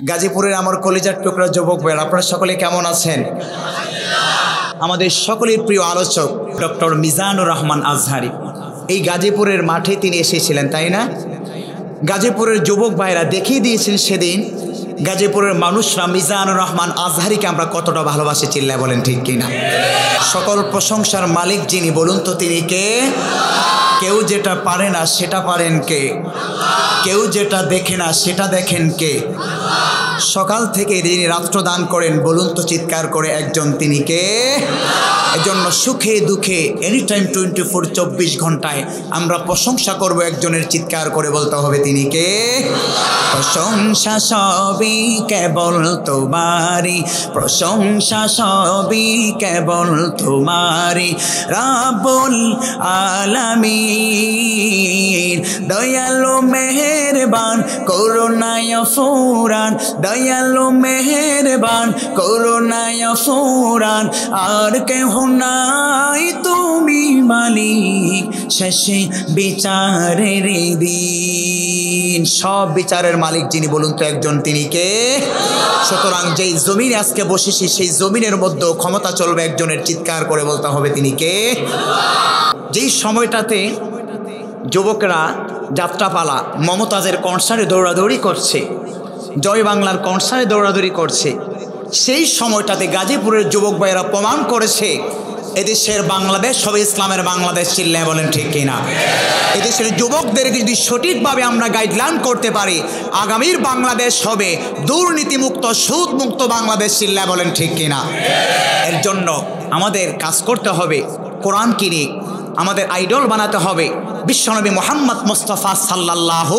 গাজীপুরের আমার কলিজার টুকরা যুবক ভাইরা, আপনারা সকলে কেমন আছেন? আমাদের সকলের প্রিয় আলোচক ডক্টর মিজানুর রহমান আজহারি এই গাজীপুরের মাঠে তিনি এসেছিলেন, তাই না? গাজীপুরের যুবক ভাইরা দেখিয়ে দিয়েছেন সেদিন গাজীপুরের মানুষরা মিজানুর রহমান আজহারিকে আমরা কতটা ভালোবাসি, চিল্লায় বলেন ঠিক কিনা? সকল প্রশংসার মালিক যিনি, বলুন তো তিনি কে? কেউ যেটা পারে না সেটা পারেন কে? কেউ যেটা দেখে না সেটা দেখেন কে? সকাল থেকে যিনি রাত্র দান করেন, বলুন তো চিৎকার করে একজন, তিনি কে? এজন্য সুখে দুঃখে এনি টাইম 24 ঘন্টায় আমরা প্রশংসা করব একজনের, চিৎকার করে বলতে হবে তিনি কে? প্রশংসা সবই কেবল তোমারি, প্রশংসা সবই কেবল তোমারি, রাব্বুল আলামিন। দয়ালু মেহেরবান করুণায় ফুরান, দয়ালু মেহেরবান করুণায় ফুরান, আর কেহ নাই তুমি মালিক শেষে বিচারের দিন। সব বিচারের মালিক যিনি, বলুন তো একজন, তিনি কে? সুতরাং যেই জমিনে আজকে বসেছি সেই জমিনের মধ্যে ক্ষমতা চলবে একজনের, চিৎকার করে বলতে হবে তিনি কে? যেই সময়টাতে যুবকরা যাত্রাপালা মমতাজের কনসার্টে দৌড়াদৌড়ি করছে, জয় বাংলার কনসার্টে দৌড়াদৌড়ি করছে, সেই সময়টাতে গাজীপুরের যুবক ভাইয়েরা প্রমাণ করেছে এদেশের বাংলাদেশ হবে ইসলামের বাংলাদেশ, চিল্লায় বলেন ঠিক কিনা? এদেশের যুবকদেরকে যদি সঠিকভাবে আমরা গাইডলাইন করতে পারি, আগামীর বাংলাদেশ হবে দুর্নীতিমুক্ত সুদমুক্ত বাংলাদেশ, চিল্লায় বলেন ঠিক কিনা? এর জন্য আমাদের কাজ করতে হবে, কোরআন কিনে আমাদের আইডল বানাতে হবে বিশ্বনবী মুহাম্মদ মুস্তাফা সাল্লাল্লাহু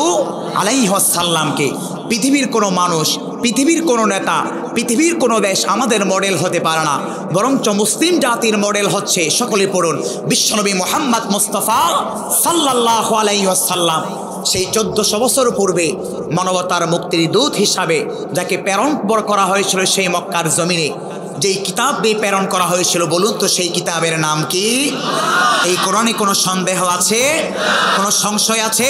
আলাইহি ওয়াসাল্লামকে। পৃথিবীর কোনো মানুষ, পৃথিবীর কোনো নেতা, পৃথিবীর কোনো দেশ আমাদের মডেল হতে পারে না, বরঞ্চ মুসলিম জাতির মডেল হচ্ছে, সকলে পড়ুন, বিশ্বনবী মুহাম্মদ মুস্তাফা সাল্লাল্লাহু আলাইহি ওয়াসাল্লাম। সেই 1400 বছর পূর্বে মানবতার মুক্তির দূত হিসাবে যাকে প্রেরণ করা হয়েছিল সেই মক্কার জমিনে, যেই কিতাব দিয়ে প্রেরণ করা হয়েছিল, বলুন তো সেই কিতাবের নাম কি? এই কোরআনে কোনো সন্দেহ আছে? কোনো সংশয় আছে?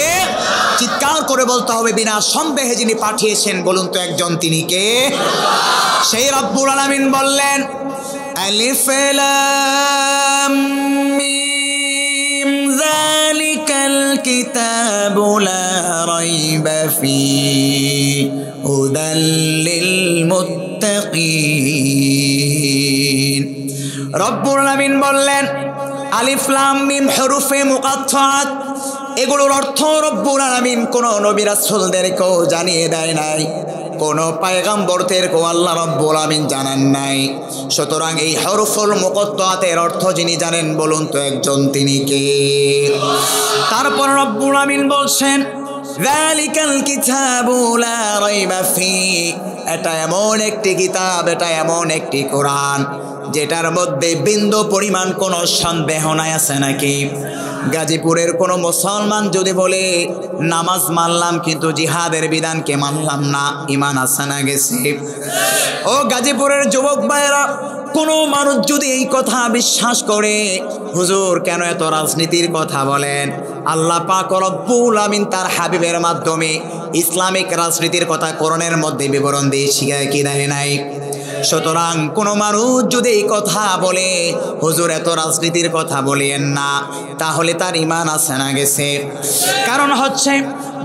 চিৎকার করে বলতে হবে বিনা সন্দেহে যিনি পাঠিয়েছেন, বলুন তো একজন, তিনি কে? সেই রব্বুল আলামিন বললেন, আলিফ লাম মিম যালিকাল কিতাবু লা রাইবা ফীহি হুদাল লিল মুত্তাকিন। রব্বুল আলামিন বললেন, আলিফ লাম মিম হরফে মুকাত্তাআত, এগুলোর অর্থ রব্বুল আলামিন কোন নবী রাসূলদেরকেও জানিয়ে দেয় নাই, কোন পয়গম্বরদেরকেও আল্লাহ রব্বুল আলামিন জানান নাই। সুতরাং এই হরফুল মুকাত্তাআতের অর্থ যিনি জানেন, বলুন তো একজন, তিনি কে? তারপর রব্বুল আলামিন বলছেন, যালিকাল কিতাবু লা রাইবা ফীহি, এটা এমন একটি কিতাব, এটা এমন একটি কোরআন যেটার মধ্যে বিন্দু পরিমাণ কোনো সন্দেহ নাই। আছে নাকি? গাজীপুরের কোনো মুসলমান যদি বলে নামাজ মানলাম কিন্তু জিহাদের বিধানকে মানলাম না, ইমান আছে না গেছে? ও গাজীপুরের যুবক ভাইয়েরা, কোনো মানুষ যদি এই কথা বিশ্বাস করে, হুজুর কেন এত রাজনীতির কথা বলেন, আল্লাহ পাক রব্বুল আমিন তার হাবিবের মাধ্যমে ইসলামিক রাজনীতির কথা কোরআনের মধ্যে বিবরণ দিয়ে শিখায় কি দেয় নাই? সুতরাং কোনো মানুষ যদি এই কথা বলে, হুজুর এত রাজনীতির কথা বলেন না, তাহলে তার ঈমান আছে না গেছে? কারণ হচ্ছে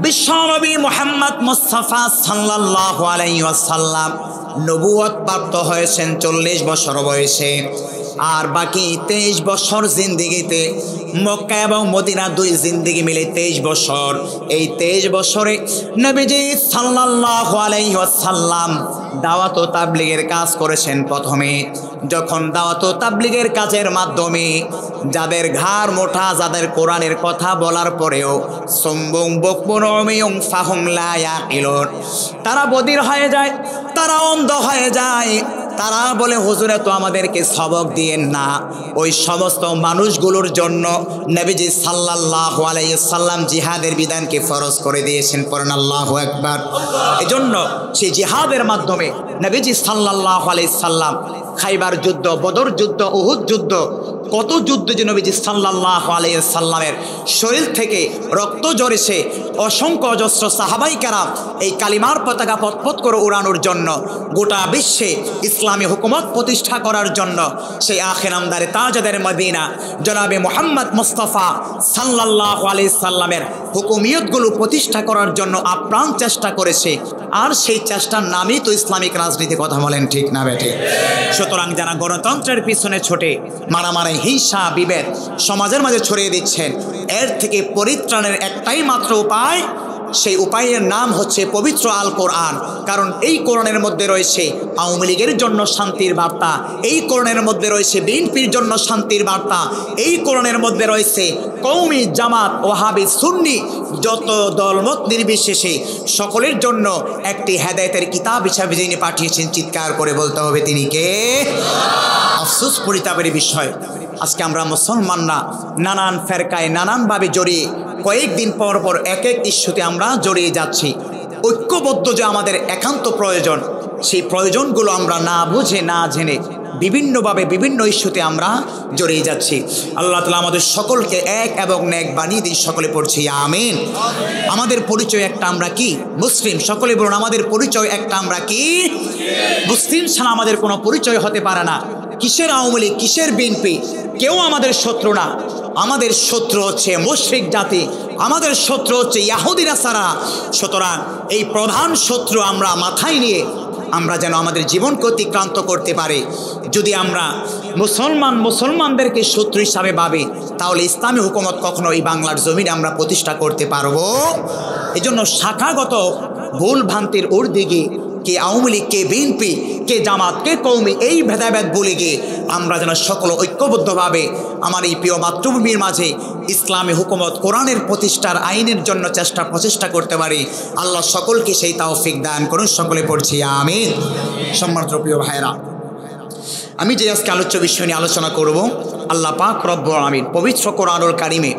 বিশ্বনবী মুহাম্মদ মুস্তাফা সাল্লাল্লাহু আলাইহি ওয়াসাল্লাম নবুয়ত প্রাপ্ত হয়েছেন 40 বছর বয়সে, আর বাকি 23 বছর জিন্দিগিতে মক্কা এবং মদিনা দুই জিন্দিগি মিলে 23 বছর। এই 23 বছরে নবীজি সাল্লাল্লাহু আলাইহি ওয়াসাল্লাম দাওয়াত ও তাবলীগের কাজ করেছেন। প্রথমে যখন দাওয়াত ও তাবলীগের কাজের মাধ্যমে যাদের ঘাড় মোটা, যাদের কোরআনের কথা বলার পরেও সুম্বুম বুকমুন উমিয়ুম ফাহুম লা ইয়াকিলুন, তারা বধির হয়ে যায়, তারা অন্ধ হয়ে যায়, তারা বলে হুজুরে তো আমাদেরকে সবক দিয়েন না, ওই সমস্ত মানুষগুলোর জন্য নবীজি সাল্লাল্লাহু আলাইহি সাল্লাম জিহাদের বিধানকে ফরজ করে দিয়েছেন। পড়েন আল্লাহু আকবার। এজন্য সেই জিহাদের মাধ্যমে নবীজি সাল্লাল্লাহু আলাইহি সাল্লাম খাইবার যুদ্ধ, বদর যুদ্ধ, উহুদ যুদ্ধ কত যুদ্ধে যে নবীজি সাল্লাল্লাহু আলাইহি সাল্লামের শরীর থেকে রক্ত ঝরেছে, অসংখ্য অজস্র সাহাবাই কেরাম এই কালিমার পতাকা পথপথ করে উড়ানোর জন্য, গোটা বিশ্বে ইসলামী হুকুমত প্রতিষ্ঠা করার জন্য সেই আখির আমদারে তাজদারে মদিনা জনাবে মুহাম্মদ মুস্তাফা সাল্লাল্লাহু আলাইহি সাল্লামের হুকুমিয়তগুলো প্রতিষ্ঠা করার জন্য আপ্রাণ চেষ্টা করেছে। আর সেই চেষ্টার নামই তো ইসলামিক রাজনীতি, কথা বলেন ঠিক না বেঠিক? সুতরাং যারা গণতন্ত্রের পিছনে ছোটে মারামারি হিংসা বিভেদ সমাজের মাঝে ছড়িয়ে দিচ্ছেন, এর থেকে পরিত্রাণের একটাই মাত্র উপায়, সেই উপায়ের নাম হচ্ছে পবিত্র আল কোরআন। কারণ এই কোরআনের মধ্যে রয়েছে আওয়ামী লীগের জন্য শান্তির বার্তা, এই কোরআনের মধ্যে রয়েছে বিএনপির জন্য শান্তির বার্তা, এই কোরআনের মধ্যে রয়েছে কওমি জামাত ওয়াহাবি সুন্নি যত দলমত নির্বিশেষে সকলের জন্য একটি হেদায়েতের কিতাব হিসাবে যিনি পাঠিয়েছেন, চিৎকার করে বলতে হবে তিনি কে? আফসোস পরিতাপের বিষয়, আজকে আমরা মুসলমানরা নানান ফেরকায় নানানভাবে জড়িয়ে কয়েকদিন পর পর এক এক ইস্যুতে আমরা জড়িয়ে যাচ্ছি। ঐক্যবদ্ধ যে আমাদের একান্ত প্রয়োজন, সেই প্রয়োজনগুলো আমরা না বুঝে না জেনে বিভিন্নভাবে বিভিন্ন ইস্যুতে আমরা জড়িয়ে যাচ্ছি। আল্লাহ তাআলা আমাদের সকলকে এক এবং নেক বানিয়ে দিন। সকলে পড়ছি আমিন। আমাদের পরিচয় একটা, আমরা কি মুসলিম? সকলে বলুন আমাদের পরিচয় একটা, আমরা কি মুসলিম? ছাড়া আমাদের কোনো পরিচয় হতে পারে না। কিসের আওয়ামী লীগ, কিসের বিএনপি, কেউ আমাদের শত্রু না। আমাদের শত্রু হচ্ছে মুশরিক জাতি, আমাদের শত্রু হচ্ছে ইহুদি নাসারা। সুতরাং এই প্রধান শত্রু আমরা মাথায় নিয়ে আমরা যেন আমাদের জীবনকে অতিক্রান্ত করতে পারি। যদি আমরা মুসলমানদেরকে শত্রু হিসাবে ভাবি, তাহলে ইসলামী হুকুমত কখনো এই বাংলার জমিনে আমরা প্রতিষ্ঠা করতে পারবো। এই জন্য শাখাগত ভুল ভ্রান্তির ঊর্ধ্বে গিয়ে কে আওয়ামী লীগ, কে বিএনপি, কে জামাত, কে কওমি, এই ভেদাভেদ ভুলে গিয়ে আমরা যেন সকল ঐক্যবদ্ধভাবে আমার এই প্রিয় মাতৃভূমির মাঝে ইসলামী হুকুমত কোরআনের প্রতিষ্ঠার আইনের জন্য প্রচেষ্টা করতে পারি। আল্লাহ সকলকে সেই তৌফিক দান করুন। সকলে পড়ছি আমিন। সম্মানিত প্রিয় ভাইরা, আমি যে আজকে আলোচ্য বিষয় নিয়ে আলোচনা করব, আল্লাহ পাক রব্বুল আলামিন পবিত্র কোরআনুল কারিমে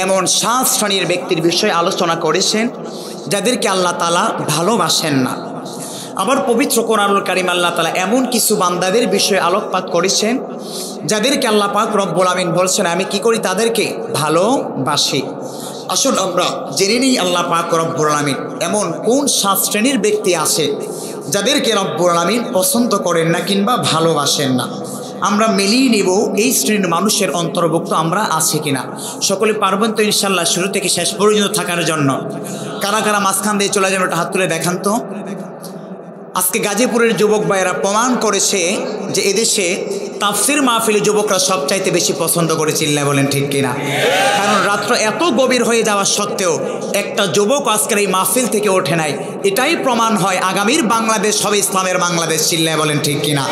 এমন 7 শ্রেণীর ব্যক্তির বিষয়ে আলোচনা করেছেন যাদেরকে আল্লাহ তাআলা ভালোবাসেন না। আবার পবিত্র কোরআনুল কারিম আল্লাহ তাআলা এমন কিছু বান্দাদের বিষয়ে আলোকপাত করেছেন যাদেরকে আল্লাহ পাক রব্বুল আমিন বলছেন আমি কি করি, তাদেরকে ভালোবাসি। আসুন আমরা জেনে নিই আল্লাহ পাক রব্বুল আমিন এমন কোন 7 শ্রেণীর ব্যক্তি আছে যাদেরকে রব্বুল আমিন পছন্দ করেন না কিংবা ভালোবাসেন না। আমরা মিলিয়ে নিব এই শ্রেণীর মানুষের অন্তর্ভুক্ত আমরা আছি কিনা। সকলে পারবেন তো ইনশাল্লাহ শুরু থেকে শেষ পর্যন্ত থাকার জন্য? কারা কারা মাঝখান দিয়ে চলে যাবেন, ওটা হাত তুলে দেখান তো। আজকে গাজীপুরের যুবক ভাইয়েরা প্রমাণ করেছে যে এদেশে তাফসির মাহফিলে যুবকরা সবচাইতে বেশি পছন্দ করে, চিল্লায় বলেন ঠিক কিনা? কারণ রাত্র এত গভীর হয়ে যাওয়া সত্ত্বেও একটা যুবক আজকের এই মাহফিল থেকে ওঠে নাই। এটাই প্রমাণ হয় আগামীর বাংলাদেশ হবে ইসলামের বাংলাদেশ, চিল্লায় বলেন ঠিক কিনা?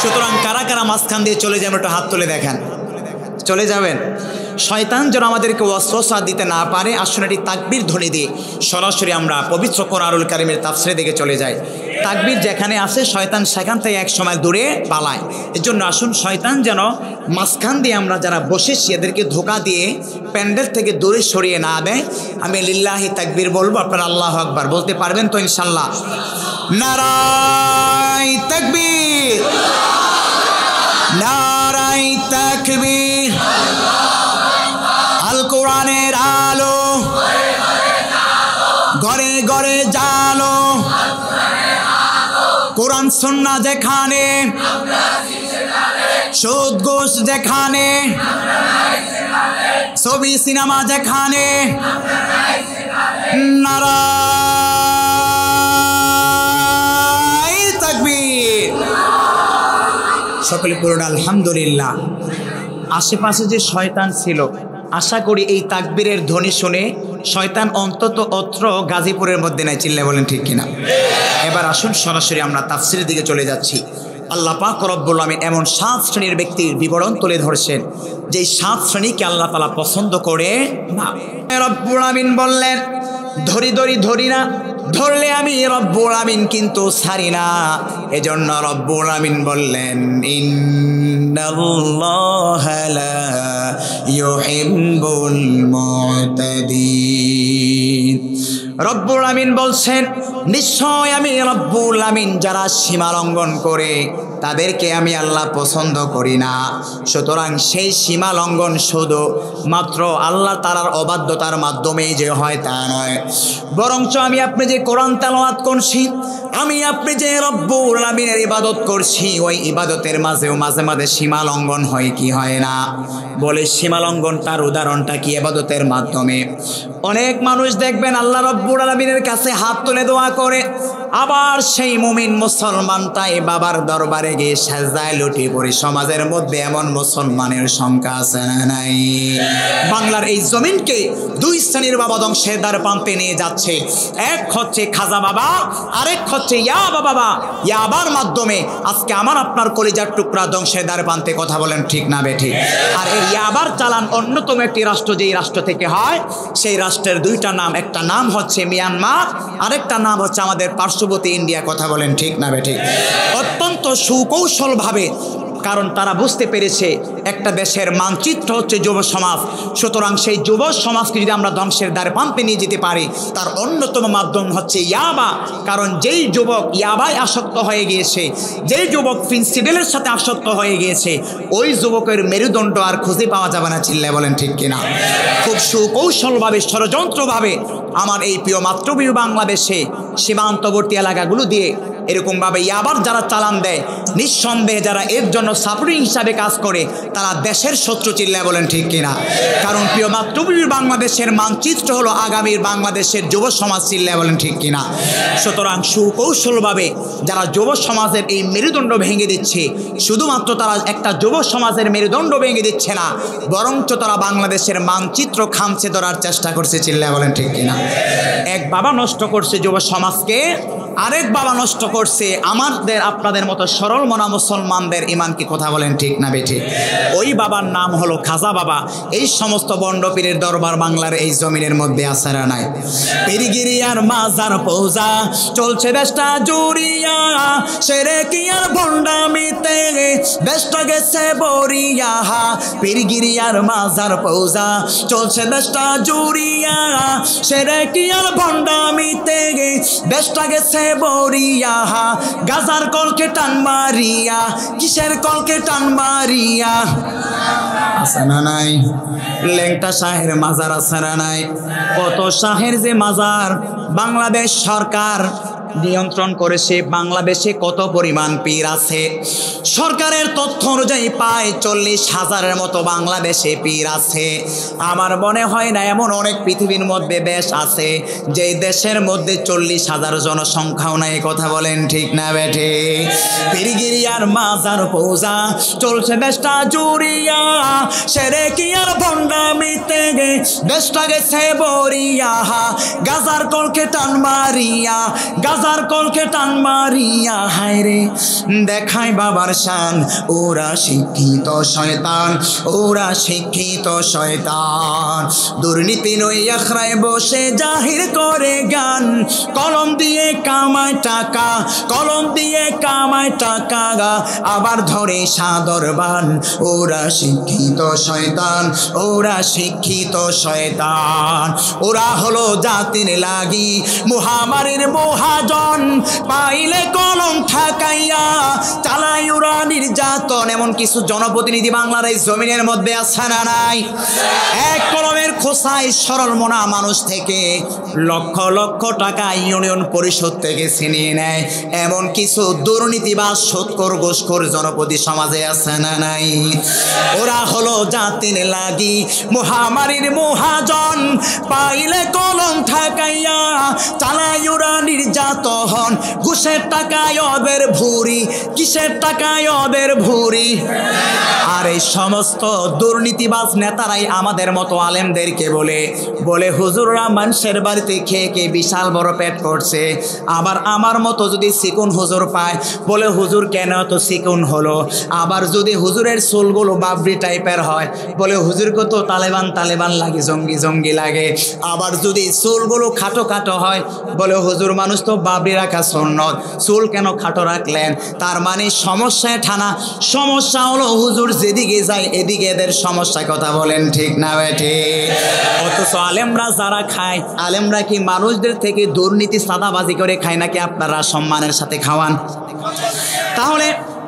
সুতরাং কারা কারা মাঝখান দিয়ে চলে যাবেন, ওটা হাত তুলে দেখেন। চলে যাবেন। শয়তান যেন আমাদেরকে ওয়াসওয়াসা দিতে না পারে, আসুন এটি তাকবীর ধ্বনি দিয়ে সরাসরি আমরা পবিত্র কোরআনুল কারিমের তাফসীরের দিকে চলে যাই। তাকবীর যেখানে আছে শয়তান সেখান থেকে এক সময় দূরে পালায়। এর জন্য আসুন শয়তান যেন মাঝখান দিয়ে আমরা যারা বসেছি এদেরকে ধোঁকা দিয়ে প্যান্ডেল থেকে দূরে সরিয়ে না দেয়। আমি লিল্লাহি তাকবীর বলবো, আপনারা আল্লাহু আকবার বলতে পারবেন তো ইনশাল্লাহ? নারায়ে তাকবীর, নারায়ে তাকবীর। আল কোরআনের আলো ঘরে ঘরে জালো, কোরআন সুন্নাহ যেখানে, সুদ ঘুষ যেখানে, ছবি সিনেমা যেখানে, নারায়ে তাকবীর। সকলে পড়ুন আলহামদুলিল্লাহ। আশেপাশে যে শয়তান ছিল, আশা করি এই তাকবীরের ধ্বনি শুনে শয়তান অন্তত অত্র গাজীপুরের মধ্যে নাই, চিল্লায় বলেন ঠিক কিনা? এবার আসুন সরাসরি আমরা তাফসীরের দিকে চলে যাচ্ছি। আল্লাহ পাক রব্বুল আমিন এমন 7 শ্রেণীর ব্যক্তির বিবরণ তুলে ধরছেন যে 7 শ্রেণীকে আল্লাহ তাআলা পছন্দ করে না। রব্বুল আমিন বললেন ধরি না, ধরলে আমি রব্বুল আমিন কিন্তু ছাড়ি না। এজন্য রব্বুল আমিন বললেন ইন্নাল্লাহা লা ইউহিব্বুল মুতাদিন। রব্বুল আমিন বলছেন নিশ্চয় আমি রব্বুল আমিন যারা সীমা লঙ্ঘন করে তাদেরকে আমি আল্লাহ পছন্দ করি না। সুতরাং সেই সীমা লঙ্ঘন শুধু মাত্র আল্লাহ তাআলার অবাধ্যতার মাধ্যমেই যে হয় তা নয়, বরঞ্চ আমি আপনি যে কোরআন তেলাওয়াত করছি, আমি আপনি যে রব্বুল আলামিনের ইবাদত করছি, ওই ইবাদতের মাঝেও মাঝে মাঝে সীমা লঙ্ঘন হয় কি হয় না? বলে সীমা লঙ্ঘনটার উদাহরণটা কি? ইবাদতের মাধ্যমে অনেক মানুষ দেখবেন আল্লাহ রব্বুল আলামিনের কাছে হাত তুলে দোয়া করে, আবার সেই মুমিন মুসলমানটাই বাবার দরবারে গিয়ে সাজদায় লুটিয়ে পড়ে। সমাজের মধ্যে এমন মুসলমানের সংখ্যা আছে না নাই? বাংলার এই জমিনকে দুই শ্রেণীর বাবা ধ্বংসের দ্বার প্রান্তে নিয়ে যাচ্ছে। এক হচ্ছে খাজা বাবা, আরেক হচ্ছে ইয়াবা বাবা। ইয়াবার মাধ্যমে আজকে আমার আপনার কলিজার টুকরা ধ্বংসের দ্বার প্রান্তে। কথা বলেন ঠিক না বেঠিক? আর এই ইয়াবার চালান অন্যতম একটি রাষ্ট্র, যেই রাষ্ট্র থেকে হয় সেই রাষ্ট্রের দুইটা নাম, একটা নাম হচ্ছে মিয়ানমার, আরেকটা নাম হচ্ছে আমাদের পার্শ্ববর্তী ইন্ডিয়া। কথা বলেন ঠিক না বেঠিক? অত্যন্ত সুকৌশলভাবে, কারণ তারা বুঝতে পেরেছে একটা দেশের মানচিত্র হচ্ছে যুব সমাজ। সুতরাং সেই যুব সমাজকে যদি আমরা ধ্বংসের দ্বারে প্রান্তে নিয়ে যেতে পারি, তার অন্যতম মাধ্যম হচ্ছে ইয়াবা। কারণ যেই যুবক ইয়াবায় আসক্ত হয়ে গিয়েছে, যেই যুবক ফেন্সিডিলের সাথে আসক্ত হয়ে গিয়েছে, ওই যুবকের মেরুদণ্ড আর খুঁজে পাওয়া যাবে না। চিল্লায় বলেন ঠিক কিনা? খুব সুকৌশলভাবে, ষড়যন্ত্রভাবে আমার এই প্রিয় মাতৃভূমি বাংলাদেশে সীমান্তবর্তী এলাকাগুলো দিয়ে এরকমভাবে ইয়াবার যারা চালান দেয়, নিঃসন্দেহে যারা এর জন্য সাপোর্টিং হিসাবে কাজ করে, তারা দেশের শত্রু। চিল্লায় বলেন ঠিক কিনা? কারণ প্রিয় মাতৃভূমি বাংলাদেশের মানচিত্র হলো আগামীর বাংলাদেশের যুব সমাজ। চিল্লায় বলেন ঠিক কিনা? সুতরাং সুকৌশলভাবে যারা যুব সমাজের এই মেরুদণ্ড ভেঙে দিচ্ছে, শুধুমাত্র তারা একটা যুব সমাজের মেরুদণ্ড ভেঙে দিচ্ছে না, বরঞ্চ তারা বাংলাদেশের মানচিত্র খামচে ধরার চেষ্টা করছে। চিল্লায় বলেন ঠিক কিনা? এক বাবা নষ্ট করছে যুব সমাজকে, আরেক বাবা নষ্ট করছে আমাদের আপনাদের মতো সরল মনা মুসলমানদের ইমানকে। কথা বলেন ঠিক না বেঠিক? ওই বাবার নাম হলো খাজা বাবা। এই সমস্ত বন্ড পীরের দরবার বাংলার এই জমিনের মধ্যে আছে না নাই? পীরগিরিয়ার মাজার পূজা চলছে দেশটা জুড়িয়া, সেরে কি আর ভণ্ডামিতে দেশটা গেছে বরিয়া। পীরগিরিয়ার মাজার পূজা চলছে দেশটা জুড়িয়া, সেরে কি আর ভণ্ডামিতে দেশটা গেছে বরিয়া। গাজার কলকে টান মারিয়া, কিসের কলকে টান মারিয়া? আছে না নাই? লেংটা শাহের মাজার আছে না নাই? কত শাহের যে মাজার বাংলাদেশ সরকার নিয়ন্ত্রণ করেছে। বাংলাদেশে কত পরিমাণ পীর আছে? সরকারের তথ্য অনুযায়ী প্রায় 40,000-এর মতো বাংলাদেশে পীর আছে। আমার মনে হয় না এমন অনেক পৃথিবীর মধ্যে দেশ আছে যেই দেশের মধ্যে 40,000 জনসংখ্যাও নাই। কথা বলেন ঠিক না বেঠে? পীরগিরিয়ার মাজার পূজা চলছে দেশটা জুড়িয়া, সেরে কি আর ভণ্ডামিতে দেশটা গেছে বরিয়া। গাজার কলকে টান মারিয়া, গাজার কলকে টান মারিয়া। হায় রে দেখায় বাবার শান, ওরা শিক্ষিত শয়তান, ওরা শিক্ষিত শয়তান। দুর্নীতি নই আখড়ায় বসে জাহির করে গান, কলম দিয়ে কামায় টাকা, কলম দিয়ে কামায় টাকা, আবার ধরে সাদর বান। ওরা শিক্ষিত শয়তান, ওরা শিক্ষিত শয়তান। ওরা হলো জাতির লাগি মহামারীর মহাজন, পাইলে কলম ঠাকাইয়া চালাই ওরা নির্যাতন। এমন কিছু জনপ্রতিনিধি বাংলার এই জমিনের মধ্যে আছে না নাই? এক কলমের খোসায় সরল মনা মানুষ থেকে লক্ষ লক্ষ টাকা ইউনিয়ন পরিষদ থেকে ছিনিয়ে নেয়। এমন কিছু দুর্নীতিবাজ সুদখোর ঘুষখোর জনপতি সমাজে আছে না নাই? ওরা হলো জাতির লাগি মহামারীর মহাজন, পাইলে কলম ঠাকাইয়া চালাই ওরা নির্যাতন। ঘুষের টাকায় ওদের ভুরি, কিসের টাকায় ওদের ভুরি। আর এই সমস্ত দুর্নীতিবাজ নেতারাই আমাদের মতো আলেমদেরকে বলে বলে হুজুররা মানুষের বাড়িতে খেয়ে খেয়ে বিশাল বড় পেট করছে। আবার আমার মতো যদি চিকুন হুজুর পায়, বলে হুজুর কেন এত চিকুন হলো। আবার যদি হুজুরের চুলগুলো বাবরি টাইপের হয়, বলে হুজুরকে তো তালেবান তালেবান লাগে, জঙ্গি জঙ্গি লাগে। আবার যদি চুলগুলো খাটো খাটো হয়, বলে হুজুর মানুষ তো বাবরি রাখা সুন্নত, চুল কেন খাটো রাখলেন? তার মানে সমস্যায় ঠানা। সমস্যা হলো হুজুর যেদিকে যায় এদিকে এদের সমস্যা। কথা বলেন ঠিক না বেঠে? অথচ আলেমরা যারা খায়, আলেমরা কি মানুষদের থেকে দুর্নীতি সাদাবাজি করে খায় নাকি আপনারা সম্মানের সাথে খাওয়ান? তাহলে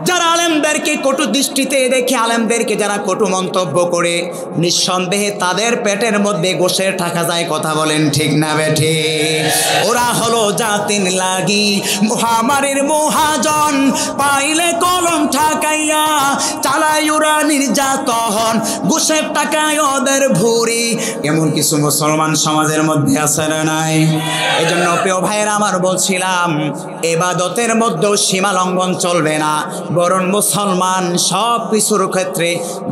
যারা আলেমদেরকে কটু দৃষ্টিতে দেখে, আলেমদেরকে যারা কটু মন্তব্য করে, নিঃসন্দেহে তাদের পেটের মধ্যে গোশের টাকা যায়। কথা বলেন ঠিক না বেঠে? ওরা হলো জাতির লাগি মহামারীর মহাজন, পাইলে কলম ঠাকাইয়া চালাই ওরা নির্যাতন, গোশের টাকায় ওদের ভুরি। এমন কিছু মুসলমান সমাজের মধ্যে আছে না নাই? এই জন্য প্রিয় ভাইয়েরা আমার বলছিলাম, ইবাদতের মধ্যেও সীমা লঙ্ঘন চলবে না, বরং মুসলমান সব কিছুর ক্ষেত্রে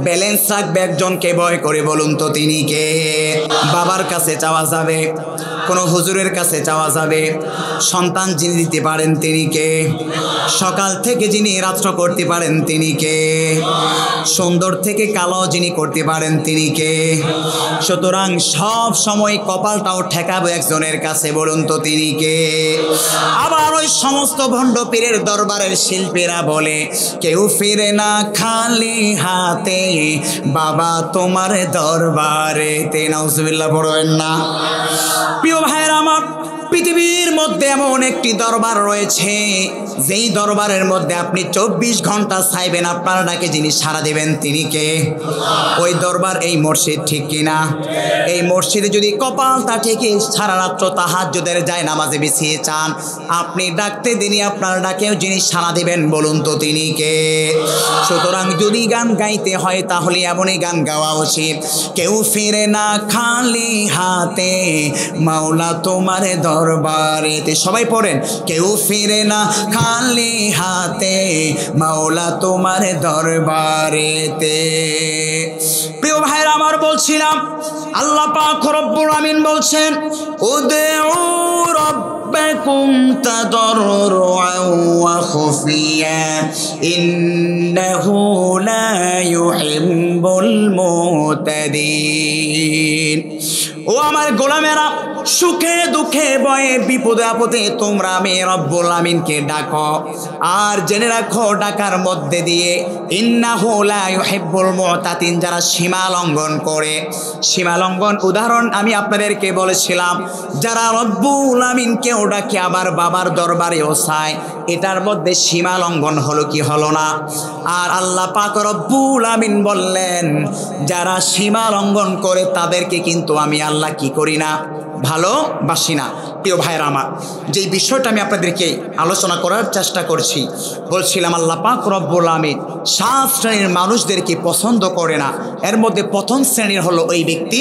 ব্যালেন্স রাখবে। একজনকে ভয় করে, বলুন তো তিনি কে? বাবার কাছে চাওয়া যাবে, কোনো হুজুরের কাছে চাওয়া যাবে। সন্তান যিনি দিতে পারেন তিনি কে? সকাল থেকে যিনি রাত্র করতে পারেন তিনি কে? সুন্দর থেকে কালো যিনি করতে পারেন তিনি কে? সুতরাং সব সময় কপালটাও ঠেকাবো একজনের কাছে, বলুন তো তিনি কে? আবার ওই সমস্ত ভণ্ড পীরের দরবারের শিল্পীরা বলে, কেউ ফিরে না খালি হাতে বাবা তোমার দরবারেতে। নাউজুবিল্লাহ পড়বেন না? প্রিয় ভাইয়েরা আমার, পৃথিবীর মধ্যে এমন একটি দরবার রয়েছে, যেই দরবারের মধ্যে আপনি 24 ঘন্টা চাইবেন, আপনার ডাকে যিনি সাড়া দেবেন তিনি কে? ওই দরবার এই মসজিদ, ঠিক কিনা? এই মসজিদে যদি কপালটা থেকে সারা রাত্র তাহাজ্জুদের যায় নামাজে বিছিয়ে চান, আপনি ডাকতে দিনই আপনার ডাকেও যিনি সাড়া দেবেন, বলুন তো তিনি কে? সুতরাং যদি গান গাইতে হয় তাহলে এমনই গান গাওয়া উচিত, কেউ ফিরে না খালি হাতে মাওলা তোমার দরবারেতে। সবাই পড়েন, কেউ ফিরে না খালি হাতে মাওলা তোমার দরবারেতে। প্রিয় ভাইরা আমার বলছিলাম, আল্লাহ পাক রব্বুল আমিন বলছেন, উদউ রাব্বাকুম তাদাররুআন ওয়া খুফিয়া ইন্নাহু লা ইউহিব্বুল মুতাদিন। ও আমার গোলামেরা, সুখে দুঃখে ভয়ে বিপদে আপদে তোমরা আমি রব্বুল আমিনকে ডাকো, আর জেনে রাখো ডাকার মধ্যে দিয়ে ইন্নাহু লা ইউহিব্বুল মুতাদিন, যারা সীমা লঙ্ঘন করে। সীমা লঙ্ঘন উদাহরণ আমি আপনাদেরকে বলেছিলাম, যারা রব্বুল আমিনকেও ডাকে আবার বাবার দরবারেও চায়, এটার মধ্যে সীমা লঙ্ঘন হলো কি হলো না? আর আল্লাহ পাক রব্বুল আমিন বললেন, যারা সীমা লঙ্ঘন করে তাদেরকে কিন্তু আমি আল্লাহ কি করি না? ভালোবাসি না। প্রিয় ভাইয়েরা আমার, যেই বিষয়টা আমি আপনাদেরকে আলোচনা করার চেষ্টা করছি, বলছিলাম আল্লাহ পাক রব্বুল আমিন 7 শ্রেণীর মানুষদেরকে পছন্দ করে না। এর মধ্যে প্রথম শ্রেণীর হলো ওই ব্যক্তি,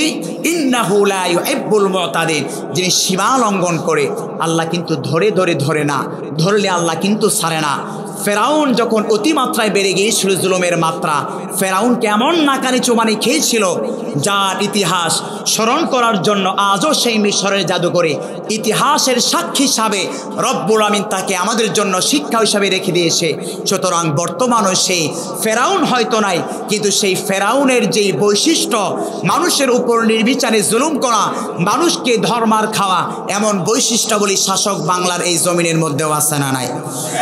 ইন্নাহু লা ইউহিব্বুল মুতাদিন, যিনি সীমা লঙ্ঘন করে। আল্লাহ কিন্তু ধরে না, ধরলে আল্লাহ কিন্তু ছাড়ে না। ফেরাউন যখন অতিমাত্রায় বেড়ে গিয়েছিল জুলুমের মাত্রা, ফেরাউন কেমন নাকানি চুমানি খেয়েছিল, যার ইতিহাস স্মরণ করার জন্য আজও সেই মিশরের জাদুঘরে ইতিহাসের সাক্ষী হিসাবে রব্বুল আমিন তাকে আমাদের জন্য শিক্ষা হিসাবে রেখে দিয়েছে। সুতরাং বর্তমানও সেই ফেরাউন হয়তো নাই, কিন্তু সেই ফেরাউনের যেই বৈশিষ্ট্য, মানুষের উপর নির্বিচারে জুলুম করা, মানুষকে ধর্মার খাওয়া, এমন বৈশিষ্ট্যগুলি শাসক বাংলার এই জমিনের মধ্যেও আছে না নাই?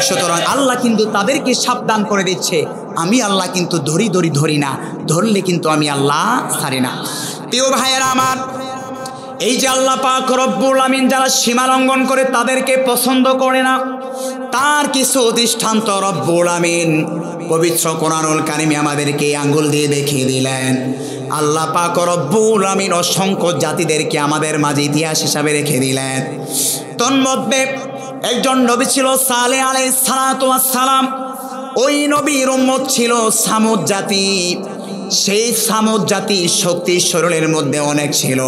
সুতরাং আল্লাহ কিন্তু তাদেরকে সাবধান করে দিচ্ছে, আমি আল্লাহ কিন্তু ধরি না, ধরলে কিন্তু আমি আল্লাহ ছাড়ি না। প্রিয় ভাইয়েরা আমার, এই যে আল্লাহ পাক রব্বুল আমিন যারা সীমা লঙ্ঘন করে তাদেরকে পছন্দ করে না, তার কিছু দৃষ্টান্ত রব্বুল আমিন পবিত্র কোরআনুল কারিমে আমাদেরকে আঙ্গুল দিয়ে দেখিয়ে দিলেন। আল্লাহ পাক রব্বুল আমিন অসংখ্য জাতিদেরকে আমাদের মাঝে ইতিহাস হিসাবে রেখে দিলেন। তন্মধ্যে একজন নবী ছিল সালেহ আলাইহিস সালাতু ওয়াস সালাম। ওই নবীর উম্মত ছিল সামুদ জাতি। সেই সামুদ জাতি শক্তি শরীরের মধ্যে অনেক ছিল।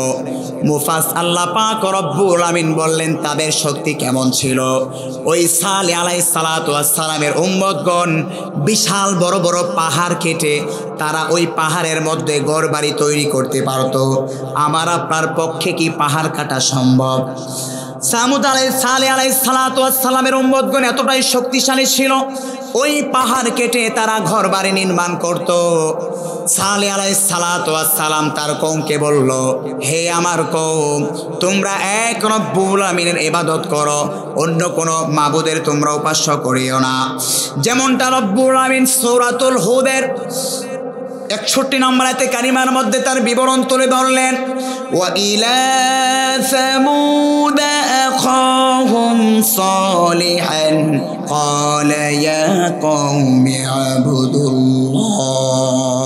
আল্লাহ পাক রব্বুল আমিন বললেন তাদের শক্তি কেমন ছিল। ওই সালেহ আলাইহিস সালাতু ওয়াস সালামের উম্মতগণ বিশাল বড় বড় পাহাড় কেটে তারা ওই পাহাড়ের মধ্যে ঘরবাড়ি তৈরি করতে পারত। আমার আপনার পক্ষে কি পাহাড় কাটা সম্ভব? সালেহ আলাইহিস সালাতু ওয়াস সালামের উম্মতগণ এতটাই শক্তিশালী ছিল, ওই পাহাড় কেটে তারা ঘর বাড়ি নির্মাণ করত। সালেহ আলাইহিস সালাতু ওয়াস সালাম তার কওমকে বলল, হে আমার কওম, তোমরা এক রব্বুল আমিনের ইবাদত করো, অন্য কোনো মাবুদের তোমরা উপাস্য করিও না। যেমনটা রব্বুল আমিন সূরাতুল হুদের 61 নম্বর আয়াতে কারিমার মধ্যে তার বিবরণ তুলে ধরলেন, ওয়া ইলা সামুদ আখাহুম সালিহান قال يا قوم اعبدوا الله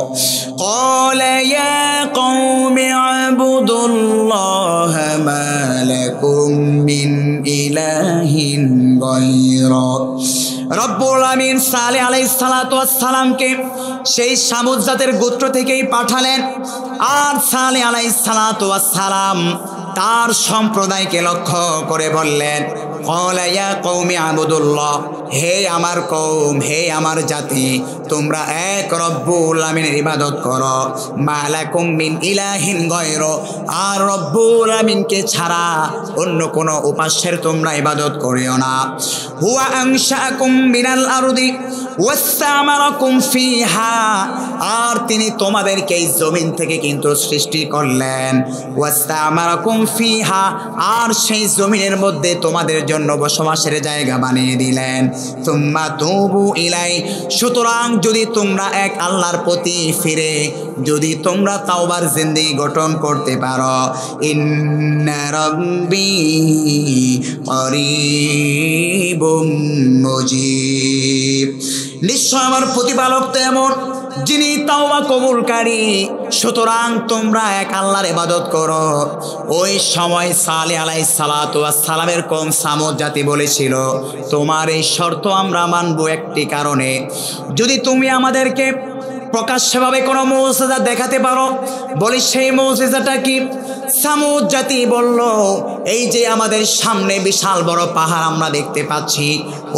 قال يا قوم اعبدوا الله ما لكم من إله غيره রব্বুল আমিন সালেহ আলাইহিস সালাতু ওয়াস সালামকে সেই সামুদ জাতের গোত্র থেকেই পাঠালেন। আর সালেহ আলাইহিস সালাতু ওয়াস সালাম তার সম্প্রদায়কে লক্ষ্য করে বললেন, ক্বালা ইয়া কওমি আবুদুল্লাহ, হে আমার কওম, হে আমার জাতি, তোমরা এক রব্বুল আমিনের ইবাদত করো। মা লাকুম মিন ইলাহিন গায়রু, আর রব্বুল আমিনকে ছাড়া অন্য কোনো উপাস্যের তোমরা ইবাদত করিও না। হুয়া আনশাকুম মিনাল আরদি ওয়াসতামারাকুম ফিহা, আর তিনি তোমাদেরকে এই জমিন থেকে কিন্তু সৃষ্টি করলেন। ওয়াসতামারাকুম ফিহা, আর সেই জমিনের মধ্যে তোমাদের জন্য বসবাসের জায়গা বানিয়ে দিলেন। তুম্মা তুবু ইলাই, সুতরাং যদি তোমরা এক আল্লাহর প্রতি ফিরে যদি তোমরা তাওবার জিন্দেগি গঠন করতে পারো, ইন্না রাব্বি করিবুম মুজিব, নিশ্চয় আমার প্রতিপালক তো এমন যিনি তাওবা কবুলকারী। সুতরাং তোমরা এক আল্লাহর ইবাদত করো। ওই সময় সালেহ আলাইহিস সালাতু ওয়াস সালামের কওম সামুদ জাতি বলেছিল, তোমার এই শর্ত আমরা মানব একটি কারণে, যদি তুমি আমাদেরকে প্রকাশ্যভাবে কোনো মুজিজা দেখাতে পারো। বলি সেই মুজিজাটা কি? সামুদ জাতি বলল, এই যে আমাদের সামনে বিশাল বড় পাহাড় আমরা দেখতে পাচ্ছি,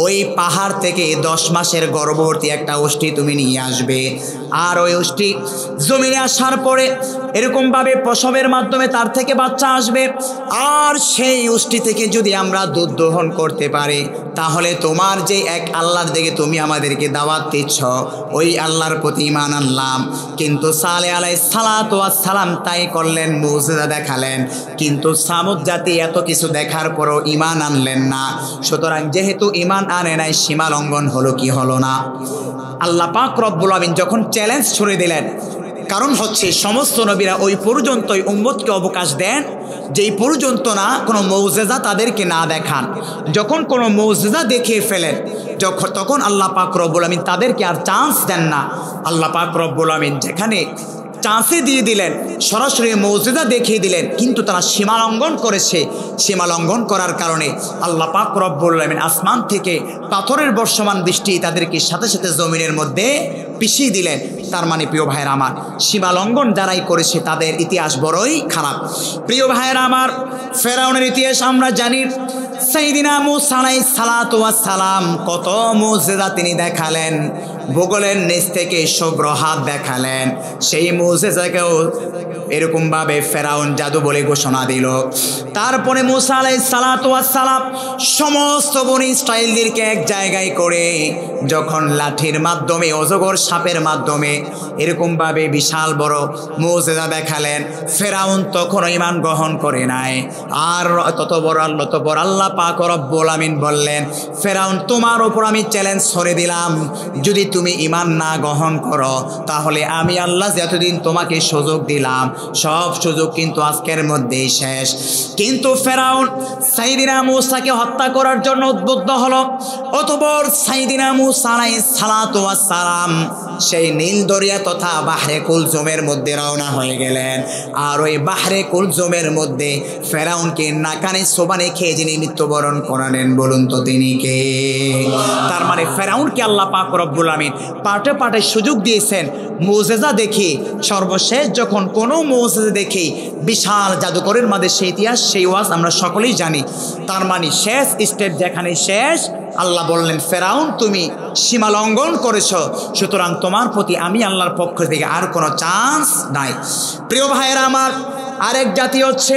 ওই পাহাড় থেকে 10 মাসের গর্ভবতী একটা অষ্টি তুমি নিয়ে আসবে। আর ওই অষ্টি জমিনে আসার পরে এরকমভাবে প্রসবের মাধ্যমে তার থেকে বাচ্চা আসবে। আর সেই অষ্টি থেকে যদি আমরা দুধ দহন করতে পারি, তাহলে তোমার যে এক আল্লাহর দিকে তুমি আমাদেরকে দাওয়াত দিচ্ছ, ওই আল্লাহর প্রতি ঈমান আনলাম। কিন্তু সালেহ আলাইহিস সালাতু ওয়াস সালাম তাই করলেন, মুজিজা দেখালেন। কিন্তু সামুদ জাতি এত কিছু দেখার পরও ঈমান আনলেন না। সুতরাং যেহেতু ঈমান আনে নাই, সীমা লঙ্ঘন হলো কি হলো না? আল্লাহ পাক রব্বুল আমিন যখন চ্যালেঞ্জ ছুড়ে দিলেন, কারণ হচ্ছে সমস্ত নবীরা ওই পর্যন্তই উম্মতকে অবকাশ দেন যেই পর্যন্ত না কোনো মুজিজা তাদেরকে না দেখান। যখন কোনো মুজিজা দেখিয়ে ফেলেন, তখন আল্লাহ পাক রব্বুল আমিন তাদেরকে আর চান্স দেন না। আল্লাহ পাক রব্বুল আমিন যেখানে চান্সে দিয়ে দিলেন, সরাসরি মুজিজা দেখিয়ে দিলেন, কিন্তু তারা সীমা লঙ্ঘন করেছে। সীমা লঙ্ঘন করার কারণে আল্লাহ পাক রব্বুল আমিন আসমান থেকে পাথরের বর্ষমান বৃষ্টি তাদেরকে সাথে সাথে জমিনের মধ্যে পিষিয়ে দিলেন। তার মানে প্রিয় ভাইয়েরা আমার, সীমা লঙ্ঘন যারাই করেছে তাদের ইতিহাস বড়ই খারাপ। প্রিয় ভাইয়েরা আমার, ফেরাউনের ইতিহাস আমরা জানি। সাইয়্যিদিনা মূসা আলাইহিস সালাতু ওয়াস সালাম কত মুজিজা তিনি দেখালেন। ভূগোলের নিচ থেকে শুভ্র হাত দেখালেন। সেই মুজিজাকেও এরকমভাবে ফেরাউন জাদু বলে ঘোষণা দিল। তারপরে মূসা আলাইহিস সালাতু ওয়াস সালাম সমস্ত বনি ইসরাঈলদেরকে এক জায়গায় করে যখন লাঠির মাধ্যমে, অজগর সাপের মাধ্যমে এরকমভাবে বিশাল বড় মুজিজা দেখালেন, ফেরাউন তখন ঈমান গ্রহণ করে নাই। আর ততপর আল্লাহ পাক রব্বুল আমিন বললেন, ফেরাউন তোমার উপর আমি চ্যালেঞ্জ ছড়ে দিলাম, যদি তুমি ঈমান না গ্রহণ করো, তাহলে আমি আল্লাহ যতদিন তোমাকে সুযোগ দিলাম সব সুযোগ কিন্তু আজকের মধ্যেই শেষ। কিন্তু ফেরাউন সাইয়্যিদিনা মূসাকে হত্যা করার জন্য উদ্বুদ্ধ হলো। অতঃপর সাইয়্যিদিনা মূসা আলাইহিস সালাতু ওয়াস সালাম সেই নীল দরিয়া তথা বাহরে কুলজুমের মধ্যে রওনা হয়ে গেলেন। আর ওই বাহরে কুলজুমের মধ্যে ফেরাউনকে নাকানে সোবানে খেয়ে যিনি মৃত্যুবরণ করালেন, বলুন তো তিনি কে? তার মানে ফেরাউনকে আল্লাহ পাক রব্বুল আমিন পাটে পাটে সুযোগ দিয়েছেন মুজিজা দেখি। সর্বশেষ যখন কোনো মুজিজা দেখি বিশাল জাদুকরের মাঝে সেই ইতিহাস, সেই ওয়াজ আমরা সকলেই জানি। তার মানে শেষ স্টেপ যেখানে শেষ, আল্লাহ বললেন, ফেরাউন তুমি সীমা লঙ্ঘন করেছ, সুতরাং তোমার প্রতি আমি আল্লাহর পক্ষ থেকে আর কোনো চান্স নাই। প্রিয় ভাইয়েরা আমার, আরেক জাতি হচ্ছে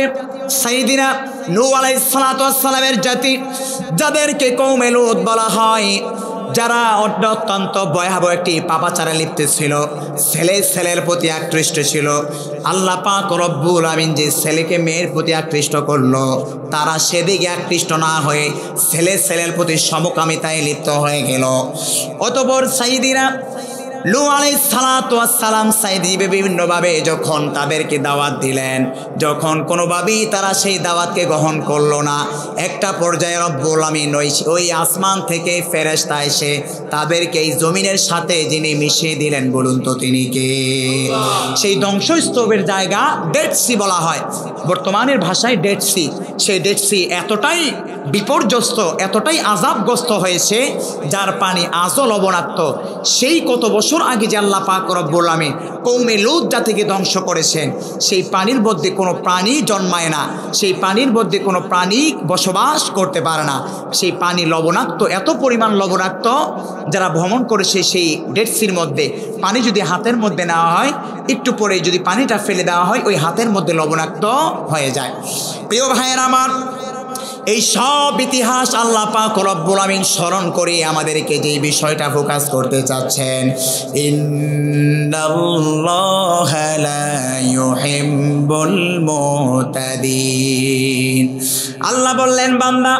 সাইয়্যিদিনা নূহ আলাইহিস সালাতু ওয়াস সালামের জাতি, যাদেরকে কওমে লূত বলা হয়, যারা অত্যন্ত ভয়াবহ একটি পাপাচারে লিপ্ত ছিল। ছেলের প্রতি আকৃষ্ট ছিল। আল্লাহ পাক রব্বুল আমিন যে ছেলেকে মেয়ের প্রতি আকৃষ্ট করলো, তারা সেদিকে আকৃষ্ট না হয়ে ছেলের প্রতি সমকামিতায় লিপ্ত হয়ে গেল। অতঃপর সাইয়্যিদিনা নূহ আলাইহিস সালাতু ওয়াস সালাম সাইদিবে বিভিন্নভাবে যখন তাদেরকে দাওয়াত দিলেন, যখন কোনোভাবেই তারা সেই দাওয়াতকে গ্রহণ করলো না, একটা পর্যায়ে রব্বুল আমিন ওই আসমান থেকে ফেরেশতা এসে তাদেরকে এই জমিনের সাথে যিনি মিশিয়ে দিলেন, বলুন তো তিনি কে? সেই ধ্বংসস্তূপের জায়গা ডেড সি বলা হয়, বর্তমানের ভাষায় ডেড সি। সেই ডেড সি এতটাই বিপর্যস্ত, এতটাই আযাবগ্রস্ত হয়েছে, যার পানি আজও লবণাক্ত। সেই কত বছর আগে যে আল্লাহ পাক রব্বুল আমিন কওমে লূত জাতিকে ধ্বংস করেছেন, সেই পানির মধ্যে কোনো প্রাণী জন্মায় না, সেই পানির মধ্যে কোনো প্রাণী বসবাস করতে পারে না। সেই পানি লবণাক্ত, এত পরিমাণ লবণাক্ত, যারা ভ্রমণ করেছে সেই ডেড সির মধ্যে পানি যদি হাতের মধ্যে নেওয়া হয়, একটু পরে যদি পানিটা ফেলে দেওয়া হয়, ওই হাতের মধ্যে লবণাক্ত হয়ে যায়। প্রিয় ভাইয়েরা আমার, এই সব ইতিহাস আল্লাহ পাক রব্বুল আমিন স্মরণ করে আমাদেরকে যে বিষয়টা ফোকাস করতে চাচ্ছেন, ইন্নাল্লাহা লা ইউহিব্বুল মুতাদিন। আল্লাহ বললেন, বান্দা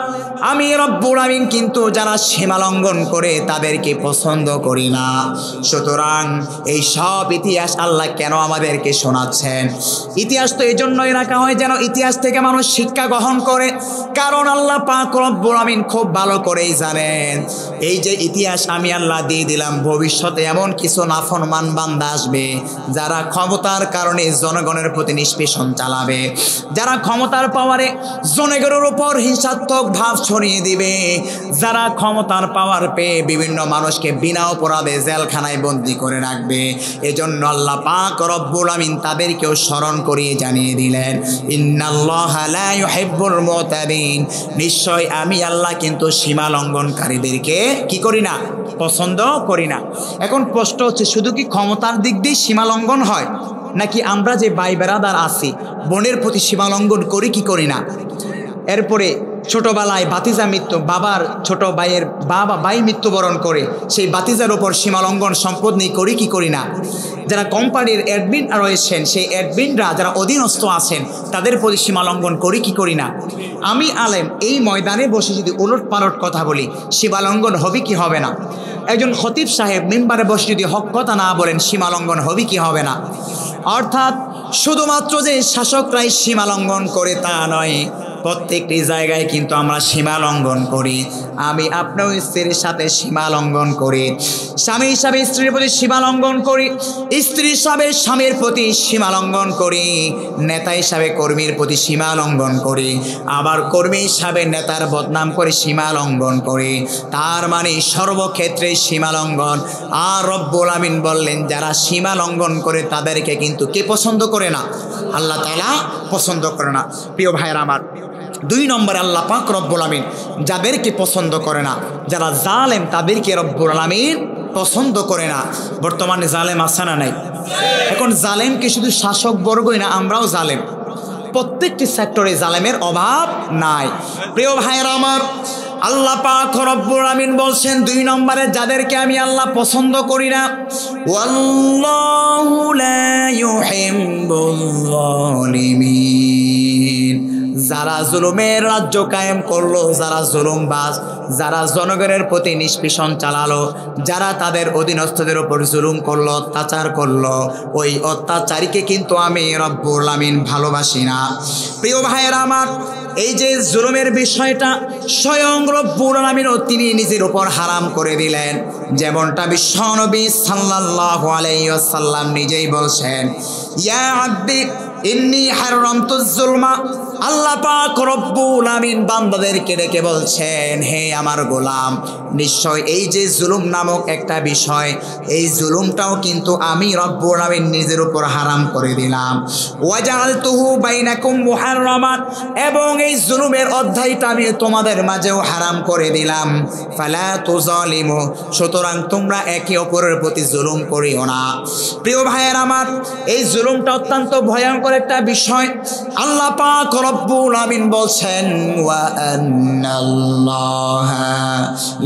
আমি রব্বুল আমিন কিন্তু যারা সীমা লঙ্ঘন করে তাদেরকে পছন্দ করি না। সুতরাং এই সব ইতিহাস আল্লাহ কেন আমাদেরকে শোনাচ্ছেন? ইতিহাস তো এই জন্যই রাখা হয় যেন ইতিহাস থেকে মানুষ শিক্ষা গ্রহণ করে। কারণ আল্লাহ পাক রব্বুল আমিন খুব ভালো করেই জানেন, এই যে ইতিহাস আমি আল্লাহ দিয়ে দিলাম, ভবিষ্যতে এমন কিছু নাফরমান বান্দা আসবে যারা ক্ষমতার কারণে জনগণের প্রতি নিষ্পেষণ চালাবে, যারা ক্ষমতার পাওয়ারে জনগণের উপর হিংসাত্মক ভাব ছড়িয়ে দিবে, যারা ক্ষমতার পাওয়ার পেয়ে বিভিন্ন মানুষকে বিনা অপরাধে জেলখানায় বন্দী করে রাখবে। এজন্য আল্লাহ পাক রব্বুল আমিন তাদেরকেও স্মরণ করিয়ে জানিয়ে দিলেন, ইন্নাল্লাহা লা ইউহিব্বুল মুতাদিন, নিশ্চয় আমি আল্লাহ কিন্তু সীমা লঙ্ঘনকারীদেরকে কি করি না? পছন্দ করি না। এখন প্রশ্ন হচ্ছে, শুধু কি ক্ষমতার দিক দিয়ে সীমা লঙ্ঘন হয়, নাকি আমরা যে ভাই বেরাদার আছি বোনের প্রতি সীমা লঙ্ঘন করি কি করি না? এরপরে ছোটবেলায় বাতিজা মৃত্যু, বাবার ছোট ভাইয়ের ভাই মৃত্যুবরণ করে সেই বাতিজার ওপর সীমা লঙ্ঘন সম্পদ নিয়ে করি কি করি না? যারা কোম্পানির অ্যাডমিন রয়েছেন, সেই অ্যাডমিনরা যারা অধীনস্থ আছেন তাদের প্রতি সীমা লঙ্ঘন করি কি করি না? আমি আলেম এই ময়দানে বসে যদি উলট পালট কথা বলি, সীমা লঙ্ঘন হবে কি হবে না? একজন খতিব সাহেব মিম্বারে বসে যদি হক কথা না বলেন, সীমা লঙ্ঘন হবে কি হবে না? অর্থাৎ শুধুমাত্র যে শাসকরাই সীমা লঙ্ঘন করে তা নয়, প্রত্যেকটি জায়গায় কিন্তু আমরা সীমা লঙ্ঘন করি। আমি আপনার স্ত্রীর সাথে সীমা লঙ্ঘন করি, স্বামী হিসাবে স্ত্রীর প্রতি সীমা লঙ্ঘন করি, স্ত্রী হিসাবে স্বামীর প্রতি সীমা লঙ্ঘন করি, নেতা হিসাবে কর্মীর প্রতি সীমা লঙ্ঘন করি, আবার কর্মী হিসাবে নেতার বদনাম করে সীমা লঙ্ঘন করি। তার মানে সর্বক্ষেত্রে সীমা লঙ্ঘন। আর রব্বুল আমিন বললেন, যারা সীমা লঙ্ঘন করে তাদেরকে কিন্তু কে পছন্দ করে না? আল্লাহ তাআলা পছন্দ করে না। প্রিয় ভাইয়েরা আমার, 2 নম্বরে আল্লাহ পাক রব্বুল আমিন যাদেরকে পছন্দ করে না, যারা জালেম, তাদেরকে রব্বুল আমিন পছন্দ করে না। বর্তমানে জালেম আছে না নাই? এখন জালেমকে শুধু শাসক বর্গই না, আমরাও জালেম। প্রত্যেকটি সেক্টরে জালেমের অভাব নাই। প্রিয় ভাইয়েরা আমার, আল্লাহ পাক রব্বুল আমিন বলছেন 2 নম্বরে যাদেরকে আমি আল্লাহ পছন্দ করি না, ওয়াল্লাহু লা ইউহিব্বুল যালিমিন। যারা জুলুমের রাজ্য কায়েম করলো, যারা জুলুমবাজ, যারা জনগণের প্রতি নিষ্পেষণ চালালো, যারা তাদের অধীনস্থদের উপর জুলুম করলো, অত্যাচার করলো, ওই অত্যাচারীকে কিন্তু আমি রব্বুল আমিন ভালোবাসি না। প্রিয় ভাইয়েরা আমার, এই যে জুলুমের বিষয়টা স্বয়ং রব্বুল আমিন তিনি নিজের উপর হারাম করে দিলেন। যেমনটা বিশ্বনবী সাল্লাল্লাহু আলাইহি ওয়াসাল্লাম নিজেই বলছেন, ইয়া আব্দি ইন্নী হারামতুজ জুলমা। আল্লাহ পাক রব্বুল আমিন বান্দাদেরকে ডেকে বলছেন, হে আমার গোলাম, নিশ্চয় এই যে জুলুম নামক একটা বিষয়, এই জুলুমটাও কিন্তু আমি রব্বুল আমিন নিজের উপর হারাম করে দিলাম। ওয়াজআলতুহু বাইনাকুম মুহাররামান, এবং এই জুলুমের অধ্যায়টা আমি তোমাদের মাঝেও হারাম করে দিলাম। ফালা তুযালিমু, সুতরাং তোমরা একে অপরের প্রতি জুলুম করিও না। প্রিয় ভাইয়ের আমার, এই জুলুমটা অত্যন্ত ভয়ঙ্কর একটা বিষয়। আল্লাহ পাক রব্বুল আমিন বলছেন, ওয়া আন্নাল্লাহা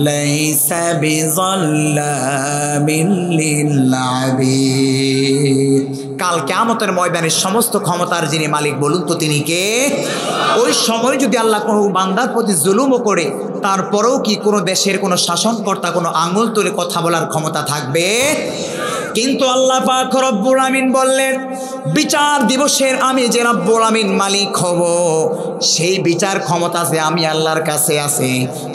লাইসা বিযাল্লামিন লিল আবিদ। কাল কিয়ামতের ময়দানে সমস্ত ক্ষমতার যিনি মালিক, বলুন তো তিনি কে? ওই সময় যদি আল্লাহ কোনো বান্দার প্রতি জুলুমও করে, তারপরেও কি কোনো দেশের কোনো শাসনকর্তা কোনো আঙুল তুলে কথা বলার ক্ষমতা থাকবে? কিন্তু আল্লাহ পাক রব্বুল আমিন বললেন বিচার দিবসের আমি যে রব্বুল আমিন মালিক হব, সেই বিচার ক্ষমতা যে আমি আল্লাহর কাছে আছে,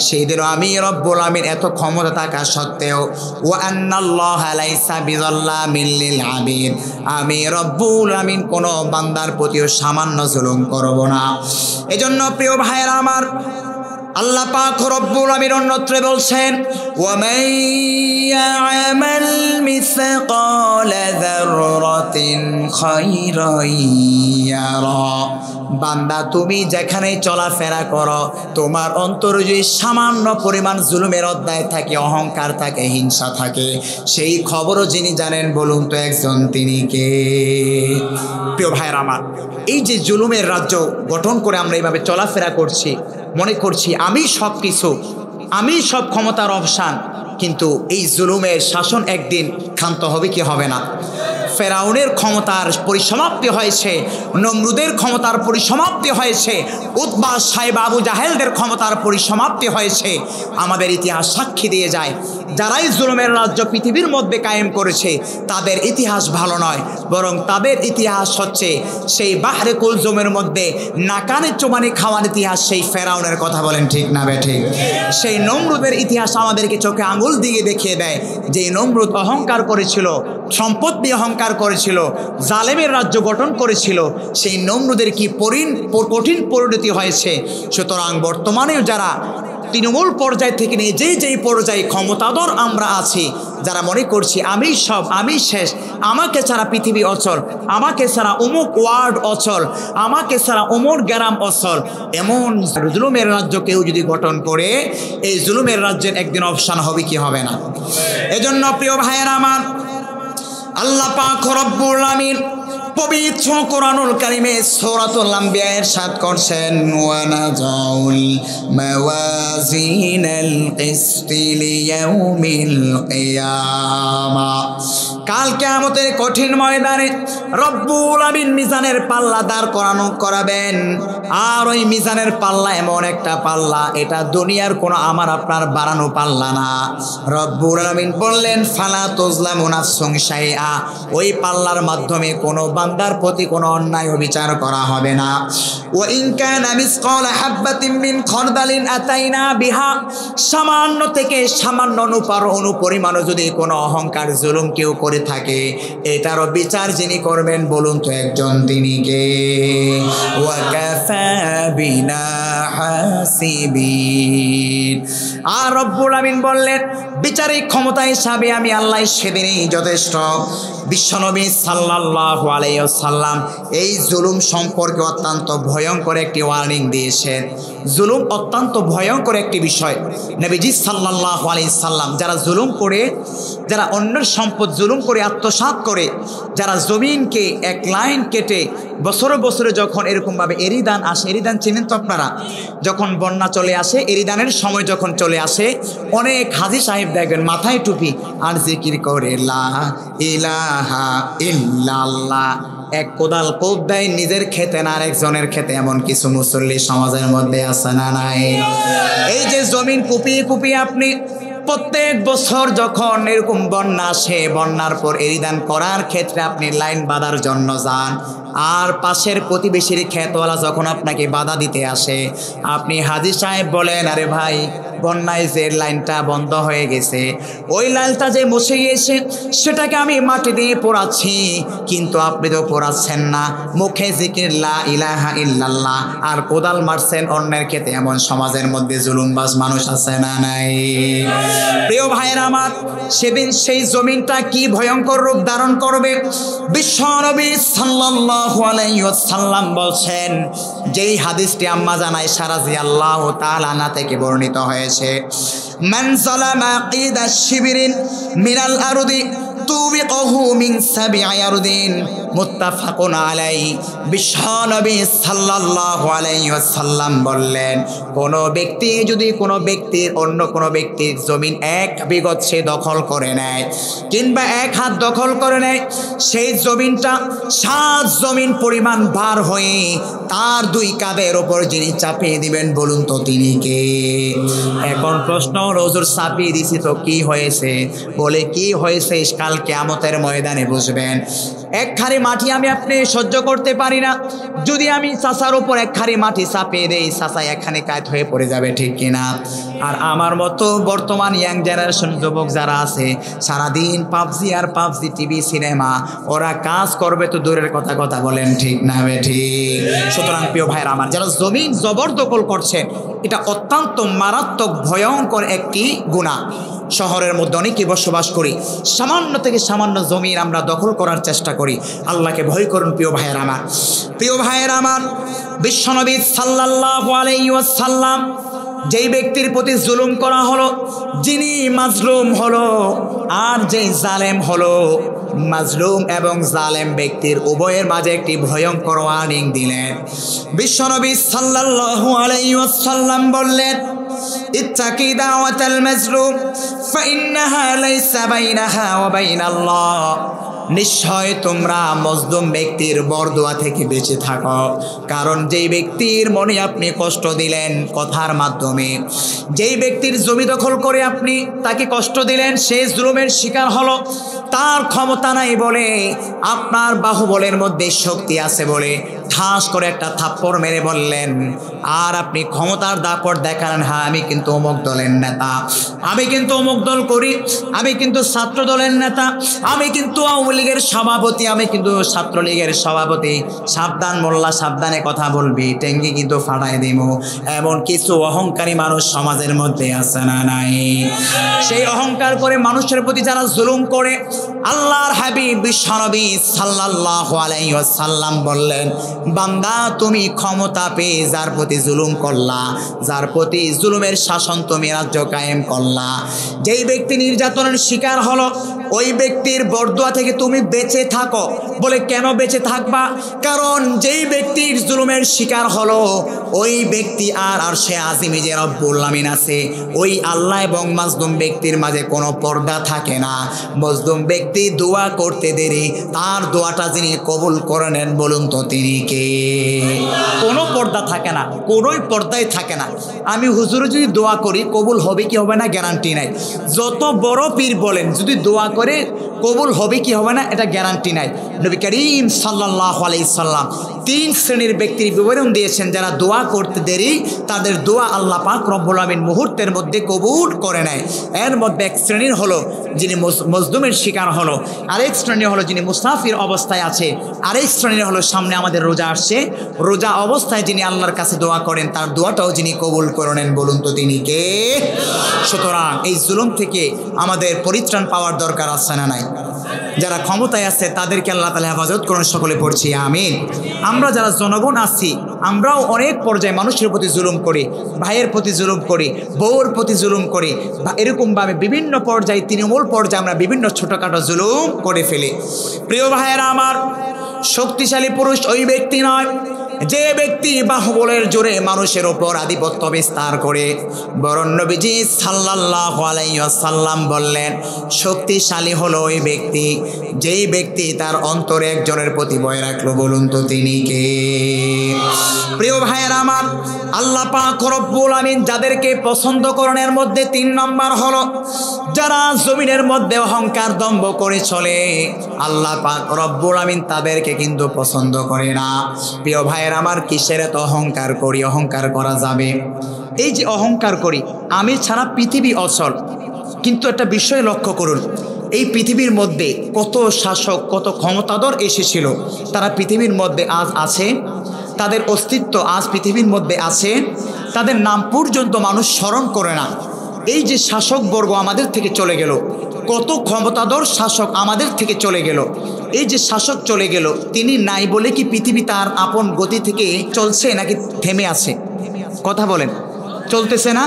সেই দিন আমি রব্বুল আমিন এত ক্ষমতা থাকা সত্ত্বেও ওয়া আন্নাল্লাহা লাইসা বিযাল্লামিন লিল আবিদ, আমি রব্বুল আমিন কোন বান্দার প্রতিও সামান্য জুলুম করব না। এজন্য প্রিয় ভাইয়েরা আমার, আল্লাহ পাক রব্বুল আমিন অন্যত্র বলছেন ওয়া মান ইয়ামাল মিসকালা যাররাতিন খায়রান ইয়ারা, বান্দা তুমি যেখানে চলাফেরা করো তোমার অন্তরে যদি সামান্য পরিমাণ জুলুমের অধ্যায় থাকে, অহংকার থাকে, হিংসা থাকে, সেই খবরও যিনি জানেন বলুন তো একজন, তিনি কে? প্রিয় ভাইয়ের আমার, এই যে জুলুমের রাজ্য গঠন করে আমরা এইভাবে চলাফেরা করছি, মনে করছি আমি সব কিছু, আমি সব ক্ষমতার অবসান, কিন্তু এই জুলুমের শাসন একদিন ক্ষান্ত হবে কি হবে না? ফেরাউনের ক্ষমতার পরিসমাপ্তি হয়েছে, নমরুদের ক্ষমতার পরিসমাপ্তি হয়েছে, উতবা সাইবা আবু জাহেলদের ক্ষমতার পরিসমাপ্তি হয়েছে। আমাদের ইতিহাস সাক্ষী দিয়ে যায় যারাই জুলুমের রাজ্য পৃথিবীর মধ্যে কায়েম করেছে তাদের ইতিহাস ভালো নয়, বরং তাদের ইতিহাস হচ্ছে সেই বাহরে কুলজুমের মধ্যে নাকানে চুমানি খাওয়ার ইতিহাস, সেই ফেরাউনের কথা বলেন ঠিক না বেঠিক? সেই নমরুদের ইতিহাস আমাদেরকে চোখে আঙুল দিয়ে দেখিয়ে দেয় যে নমরুদ অহংকার করেছিল, সম্পদ নিয়ে অহংকার করেছিল, জালেমের রাজ্য গঠন করেছিল, সেই নমরুদের কি কঠিন পরিণতি হয়েছে। সুতরাং বর্তমানেও যারা তৃণমূল পর্যায় থেকে নিয়ে যেই পর্যায়ে ক্ষমতাধর আমরা আছি, যারা মনে করছি আমি সব, আমি শেষ, আমাকে ছাড়া পৃথিবী অচল, আমাকে ছাড়া অমুক ওয়ার্ড অচল, আমাকে ছাড়া অমুক গ্রাম অচল, এমন জুলুমের রাজ্য কেউ যদি গঠন করে, এই জুলুমের রাজ্যের একদিন অবসান হবে কি হবে না? এজন্য প্রিয় ভাইয়েরা আমার, আল্লাহ পাক রব্বুল আমিন পবিত্র কোরআনুল কারীমে সূরাতুল আম্বিয়া ইরশাদ করছেন ওয়া নাযাউল মাওয়াজিনাল কিসতি লিয়াউমিল কিয়ামা, কাল কিয়ামতের কঠিন ময়দানে রব্বুল আমিন মিজানের পাল্লা দাঁড় করাবেন। আর ওই মিজানের পাল্লা এমন একটা পাল্লা, এটা দুনিয়ার কোনো আমার আপনার বাড়ানো পাল্লা না। রব্বুল আমিন বললেন ফালা তুজলামু নাফসুন শাইআ, ওই পাল্লার মাধ্যমে কোনো বান্দার প্রতি কোনো অন্যায় বিচার করা হবে না। ওয়া ইন কানা মিসকালা হাববাতিন মিন খারদালিন আতাইনা বিহা, সামান্য থেকে সামান্য অনুপরিমাণও যদি কোনো অহংকার জুলুম কেউ করে থাকে, এটারও বিচার যিনি করবেন বলুন তো একজন, তিনি কে? ওয়া কাফা বিনা হাসিবিন। আর রব্বুল আমিন বললেন বিচারিক ক্ষমতা হিসাবে আমি আল্লাহ সেদিনই যথেষ্ট। বিশ্বনবী সাল্লাল্লাহু আলাইহি ওয়াসাল্লাম এই জুলুম সম্পর্কে অত্যন্ত ভয়ঙ্কর একটি ওয়ার্নিং দিয়েছেন। জুলুম অত্যন্ত ভয়ঙ্কর একটি বিষয়। নবীজি সাল্লাল্লাহু আলাইহি সাল্লাম যারা জুলুম করে, যারা অন্যের সম্পদ জুলুম করে আত্মসাৎ করে, যারা জমিনকে এক লাইন কেটে বছরে বছরে যখন এরকমভাবে এরিদান আসে, এরিদান চিনেন তো আপনারা, যখন বন্যা চলে আসে, এরিদানের সময় যখন চলে আসে, অনেক হাজী সাহেব দেখবেন মাথায় টুপি আর জিকির করে লা ইলাহা ইল্লাল্লাহ, এক কোদাল কোপ দেয় নিজের খেতে না আরেকজনের খেতে। এমন কিছু মুসল্লি সমাজের মধ্যে আছে না নাই? এই যে জমিন কুপিয়ে কুপিয়ে আপনি প্রত্যেক বছর যখন এরকম বন্যা আসে, বন্যার পর এরিদান করার ক্ষেত্রে আপনি লাইন বাঁধার জন্য যান, আর পাশের প্রতিবেশীর ক্ষেতওয়ালা যখন আপনাকে বাধা দিতে আসে, আপনি হাজী সাহেব বলেন আরে ভাই বন্যায় যে লাইনটা বন্ধ হয়ে গেছে, ওই লাইনটা যে মুছে গিয়েছে সেটাকে আমি মাটি দিয়ে পোড়াচ্ছি, কিন্তু আপনি তো পোড়াচ্ছেন না, মুখে জিকির লা ইলাহা ইল্লাল্লাহ আর কোদাল মারছেন অন্যের ক্ষেতে। এমন সমাজের মধ্যে জুলুমবাজ মানুষ আছে না নাই? প্রিয় ভাইয়েরা আমার, সেদিন সেই জমিনটা কি ভয়ঙ্কর রূপ ধারণ করবে। বিশ্বনবী সাল্লাল্লাহু আলাইহি ওয়াসাল্লাম বলছেন, যেই হাদিসটি আম্মা জান আয়েশা রাদিয়াল্লাহু তাআলা আনহা থেকে বর্ণিত হয়েছে, মান যালামা কিদা শিবরিন মিনাল আরদি তুবিকহু মিন সাব'i আরদিন, মুত্তাফাকুন আলাইহি। বিশ্বনবী সাল্লাল্লাহু আলাইহি ওয়াসাল্লাম বললেন, কোন ব্যক্তি যদি কোনো ব্যক্তির অন্য কোনো ব্যক্তির জমিন এক বিঘত সে দখল করে নেয় কিংবা এক হাত দখল করে নেয়, সেই জমিনটা 7 জমিন পরিমাণ ভার হয়ে তার 2 কাঁধের ওপর যিনি চাপিয়ে দিবেন বলুন তো তিনি কে? এখন প্রশ্ন হলো হুজুর চাপিয়ে দিছি তো কি হয়েছে? বলে কি হয়েছে, কাল কিয়ামতের ময়দানে বুঝবেন। এক খাড়ি মাটি আমি আপনি সহ্য করতে পারি না, যদি আমি চাচার উপর এক খাড়ি মাটি চাপিয়ে দেই চাচা একখানি কায়ত হয়ে পড়ে যাবে, ঠিক কিনা? আর আমার মতো বর্তমান ইয়াং জেনারেশন যুবক যারা আছে সারাদিন পাবজি আর পাবজি টিভি সিনেমা, ওরা কাজ করবে তো দূরের কথা, কথা বলেন ঠিক না ঠিক? সুতরাং প্রিয় ভাইরা আমার, যারা জমিন জবরদখল করছেন এটা অত্যন্ত মারাত্মক ভয়ঙ্কর একটি গুনাহ। শহরের মধ্যে অনেকে বসবাস করি, সামান্য থেকে সামান্য জমিন আমরা দখল করার চেষ্টা করি। আল্লাহকে ভয় করুন প্রিয় ভাইয়ের আমার। প্রিয় ভাইয়ের আমার, বিশ্বনবী সাল্লাল্লাহু আলাইহি ওয়াসাল্লাম যেই ব্যক্তির প্রতি জুলুম করা হলো, যিনি মাজলুম হলো আর যেই জালেম হলো, মাজলুম এবং জালেম ব্যক্তির উভয়ের মাঝে একটি ভয়ঙ্কর ওয়ার্নিং দিলেন। বিশ্বনবী সাল্লাল্লাহু আলাইহি ওয়াসাল্লাম বললেন, ইত্তাকি দাওয়াতাল মাজলুম ফাইন্নাহা লাইসা বাইনাহা ওয়া বাইনাল্লাহ। নিশ্চয় তোমরা মজলুম ব্যক্তির বরদোয়া থেকে বেঁচে থাকো, কারণ যেই ব্যক্তির মনে আপনি কষ্ট দিলেন কথার মাধ্যমে, যেই ব্যক্তির জমি দখল করে আপনি তাকে কষ্ট দিলেন, সে জুলুমের শিকার হলো। তার ক্ষমতা নাই বলে, আপনার বাহুবলের মধ্যে শক্তি আছে বলে ঠাস করে একটা থাপ্পড় মেরে বললেন, আর আপনি ক্ষমতার দাপট দেখালেন, হ্যাঁ আমি কিন্তু অমুক দলের নেতা, আমি কিন্তু অমুক দল করি, আমি কিন্তু ছাত্র দলের নেতা, আমি কিন্তু আওয়ামী লীগের সভাপতি, আমি কিন্তু ছাত্রলীগের সভাপতি। সাবধান মোল্লা, সাবধানে কথা বলবি, টেঙ্গি কিন্তু ফাটাই দিব। এমন কিছু অহংকারী মানুষ সমাজের মধ্যে আছে না নাই? সেই অহংকার করে মানুষের প্রতি যারা জুলুম করে, আল্লাহর হাবিব বিশ্বনবী সাল্লাল্লাহু আলাইহি ওয়াসাল্লাম বললেন, বান্দা তুমি ক্ষমতা পেয়ে যার প্রতি জুলুম করলা, যার প্রতি জুলুমের শাসন তুমি রাজ্য কায়েম করলা, যেই ব্যক্তি নির্যাতনের শিকার হলো ওই ব্যক্তির বরদোয়া থেকে তুমি বেঁচে থাকো। বলে কেন বেঁচে থাকবা? কারণ যেই ব্যক্তির জুলুমের শিকার হলো ওই ব্যক্তি আর আরশে আজিমে যে রব্বুল আমিন আছে, ওই আল্লাহ এবং মাজলুম ব্যক্তির মাঝে কোনো পর্দা থাকে না। মাজলুম ব্যক্তি দোয়া করতে দেরি, তার দোয়াটা যিনি কবুল করে নেন বলুন তো তিনি কে? কোনো পর্দা থাকে না, কোনোই পর্দাই থাকে না। আমি হুজুরে যদি দোয়া করি কবুল হবে কি হবে না গ্যারান্টি নাই। যত বড় পীর বলেন, যদি দোয়া করে কবুল হবে কি হবে না এটা গ্যারান্টি নাই। নবী করিম সাল্লাল্লাহু আলাইহি সাল্লাম 3 শ্রেণীর ব্যক্তির বিবরণ দিয়েছেন, যারা দোয়া করতে দেরি তাদের দোয়া আল্লাহ পাক রব্বুল আমিন মুহূর্তের মধ্যে কবুল করে নেয়। এর মধ্যে এক শ্রেণীর হলো যিনি মজলুমের শিকার হলো, আরেক শ্রেণী হলো যিনি মুসাফির অবস্থায় আছে, আরেক শ্রেণী হলো সামনে আমাদের রোজা আসছে, রোজা অবস্থায় যিনি আল্লাহর কাছে দোয়া করেন তার দোয়াটাও যিনি কবুল করে নেন বলুন তো তিনি কে? সুতরাং এই জুলুম থেকে আমাদের পরিত্রাণ পাওয়ার দরকার আছে না নাই? যারা ক্ষমতায় আছে তাদেরকে আল্লাহ তাআলা হেফাজত করুন, সকলে পড়ছি আমিন। আমরা যারা জনগণ আছি আমরাও অনেক পর্যায়ে মানুষের প্রতি জুলুম করি, ভাইয়ের প্রতি জুলুম করি, বউর প্রতি জুলুম করি, বা এরকমভাবে বিভিন্ন পর্যায়ে তৃণমূল পর্যায়ে আমরা বিভিন্ন ছোটোখাটো জুলুম করে ফেলি। প্রিয় ভাইয়েরা আমার, শক্তিশালী পুরুষ ওই ব্যক্তি নয় যে ব্যক্তি বাহুবলের জোরে মানুষের ওপর আধিপত্য বিস্তার করে, বরং নবীজি সাল্লাল্লাহু আলাইহি ওয়াসাল্লাম বললেন শক্তিশালী হলো ওই ব্যক্তি যেই ব্যক্তি তার অন্তরে একজনের প্রতি ভয় রাখলো বলুন তো তিনি কে? প্রিয় ভাইয়েরা আমার, আল্লাহ পাক রব্বুল আমিন যাদেরকে পছন্দ করেন এর মধ্যে 3 নম্বর হলো যারা জমিনের মধ্যে অহংকার দম্ভ করে চলে, আল্লাহ পাক রব্বুল আমিন তাদেরকে কিন্তু পছন্দ করে না। প্রিয় ভাইয়েরা আমার, কিসের এত অহংকার করি? অহংকার করা যাবে? এই যে অহংকার করি, আমি ছাড়া পৃথিবী অচল। কিন্তু একটা বিষয় লক্ষ্য করুন, এই পৃথিবীর মধ্যে কত শাসক, কত ক্ষমতাধর এসেছিল, তারা পৃথিবীর মধ্যে আজ আছে, তাদের অস্তিত্ব আজ পৃথিবীর মধ্যে আছে, তাদের নাম পর্যন্ত মানুষ স্মরণ করে না। এই যে শাসকবর্গ আমাদের থেকে চলে গেল, কত ক্ষমতাধর শাসক আমাদের থেকে চলে গেল, এই যে শাসক চলে গেল, তিনি নাই বলে কি পৃথিবী তার আপন গতি থেকে চলছে নাকি থেমে আছে? কথা বলেন, চলতেছে না?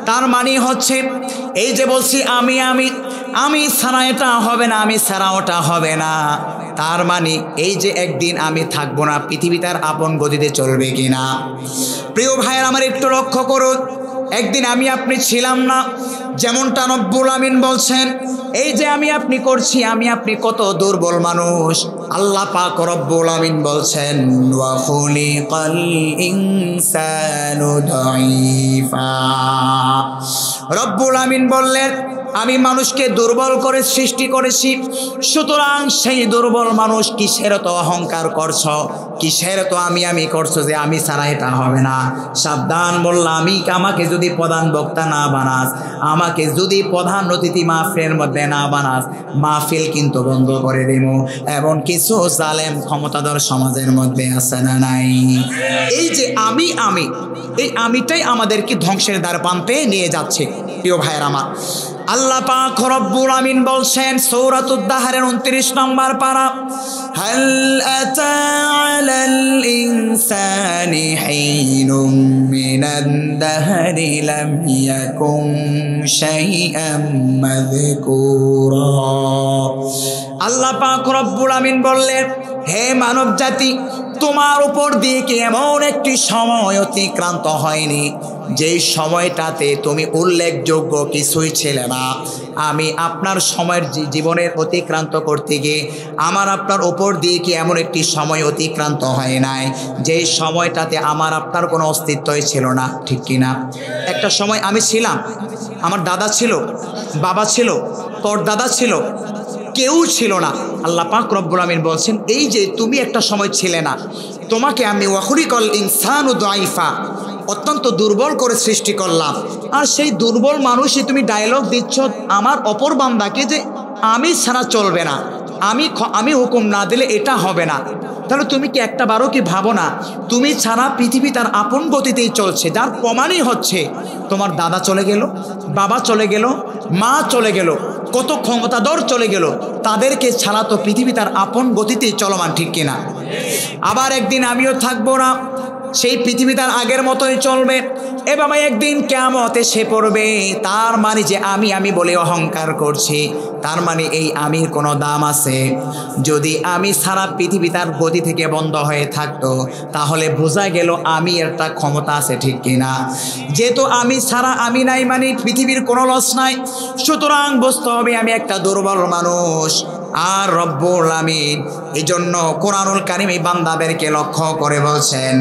তার মানে হচ্ছে এই যে বলছি আমি আমি আমি ছাড়া এটা হবে না, আমি ছাড়া ওটা হবে না, তার মানে এই যে একদিন আমি থাকবো না, পৃথিবী তার আপন গতিতে চলবে কিনা? প্রিয় ভাইয়ের আমার, একটু লক্ষ্য করুন, একদিন আমি আপনি ছিলাম না। যেমনটা রব্বুল আমিন বলছেন, এই যে আমি আপনি করছি, আমি আপনি কত দুর্বল মানুষ। আল্লাহ পাক রব্বুল আমিন বলছেন ওয়া খুলিকাল ইনসানু দাঈফা। রব্বুল আমিন বললেন আমি মানুষকে দুর্বল করে সৃষ্টি করেছি, সুতরাং সেই দুর্বল মানুষ কিসের তো অহংকার করছো, কিসের তো আমি করছো যে আমি ছাড়া এটা হবে না। সাবধান বললাম, আমাকে যদি প্রধান বক্তা না বানাস, আমাকে যদি প্রধান অতিথি মাহফিলের মধ্যে না বানাস, মাহফিল কিন্তু বন্ধ করে দেব। এমন কিছু জালেম ক্ষমতাধর সমাজের মধ্যে আছে না নাই? এই যে এই আমিটাই আমাদেরকে ধ্বংসের দ্বার প্রান্তে নিয়ে যাচ্ছে। প্রিয় ভাইয়ের আমার, আল্লাহ পাক রব্বুল আমিন বলছেন সূরাতুদ দাহরের 29 নম্বর পারা, হাল আতা আলাল ইনসানি হিনুম মিনাদ দাহরি লাম ইয়াকুন শাইআম মাযকুরা। আল্লাহ পাক রব্বুল আমিন বললেন, হে মানব জাতি, তোমার উপর দিয়ে কি এমন একটি সময় অতিক্রান্ত হয়নি যেই সময়টাতে তুমি উল্লেখযোগ্য কিছুই ছিলে না? আমি আপনার সময়ের জীবনের অতিক্রান্ত করতে গিয়ে আমার আপনার উপর দিয়ে কি এমন একটি সময় অতিক্রান্ত হয় নাই যেই সময়টাতে আমার আপনার কোনো অস্তিত্বই ছিল না? ঠিক কিনা? একটা সময় আমি ছিলাম, আমার দাদা ছিল, বাবা ছিল, তোর দাদা ছিল, কেউ ছিল না। আল্লাহ পাক রব্বুল আমিন বলছেন, এই যে তুমি একটা সময় ছিলে না, তোমাকে আমি ওয়াখুরিকাল ইনসানু দাইফা, অত্যন্ত দুর্বল করে সৃষ্টি করলাম। আর সেই দুর্বল মানুষই তুমি ডায়লগ দিচ্ছ আমার অপর বান্দাকে যে আমি ছাড়া চলবে না, আমি হুকুম না দিলে এটা হবে না। তাহলে তুমি কি একটা বারও কি ভাবো না তুমি ছাড়া পৃথিবী তার আপন গতিতেই চলছে? যার প্রমাণই হচ্ছে তোমার দাদা চলে গেল, বাবা চলে গেল, মা চলে গেল, কত ক্ষমতাধর চলে গেল, তাদেরকে ছাড়া তো পৃথিবী তার আপন গতিতেই চলমান। ঠিক কিনা? আবার একদিন আমিও থাকবো না, সেই পৃথিবী তার আগের মতোই চলবে। এভাবে একদিন কিয়ামত এসে পড়বে। তার মানে যে আমি বলে অহংকার করছি, তার মানে এই আমির কোনো দাম আছে? যদি আমি সারা পৃথিবী তার গতি থেকে বন্ধ হয়ে থাকতো, তাহলে বোঝা গেল আমি একটা ক্ষমতা আছে। ঠিক কিনা? যেহেতু আমি ছাড়া আমি নাই, মানে পৃথিবীর কোনো লস নাই, সুতরাং বুঝতে হবে আমি একটা দুর্বল মানুষ। আর রব্বুল আমিন এই জন্য কোরআনুল কারীম এই বান্দাদেরকে লক্ষ্য করে বলছেন,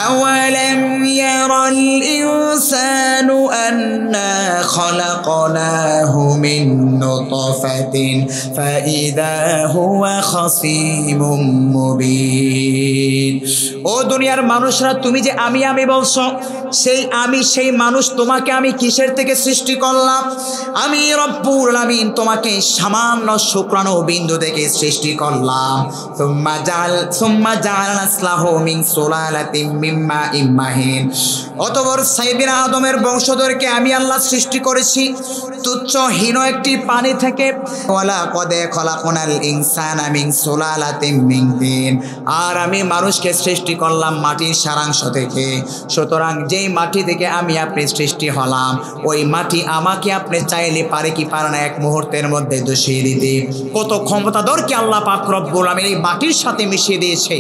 আওয়ালাম ইয়ারাল ইনসানু আন্না খলাকনাহু মিন নুতফাতিন ফাইদা হুয়া খাসীমুম মুবিন। ও দুনিয়ার মানুষরা, তুমি যে আমি বলছো, সেই মানুষ তোমাকে আমি কিসের থেকে সৃষ্টি করলাম? আমি রব্বুল আমিন তোমাকে সামান্য শুক্রাণু বিন্দু থেকে সৃষ্টি করলাম। সুম্মা জাআলনাহু মিন সুলালাতিন মিন মাইন মাহিন। অতঃপর সাইয়েদনা আদমের বংশধরকে আমি আল্লাহ সৃষ্টি করেছি তুচ্ছ হীন একটি পানি থেকে। ওয়ালা কদে খলাকনাল ইনসানা মিন সুলালাতিন মিন তিন। আর আমি মানুষকে সৃষ্টি করলাম মাটির সারাংশ থেকে। সুতরাং যেই মাটি থেকে আমি আপনি সৃষ্টি হলাম, ওই মাটি আমাকে আপনি চাইলে পারে কি পারে না এক মুহূর্তের মধ্যে দূষিয়ে দিতে। কত ক্ষমতাধরকে আল্লাহ পাক রব্বুল আমিন এই মাটির সাথে মিশিয়ে দিয়েছে।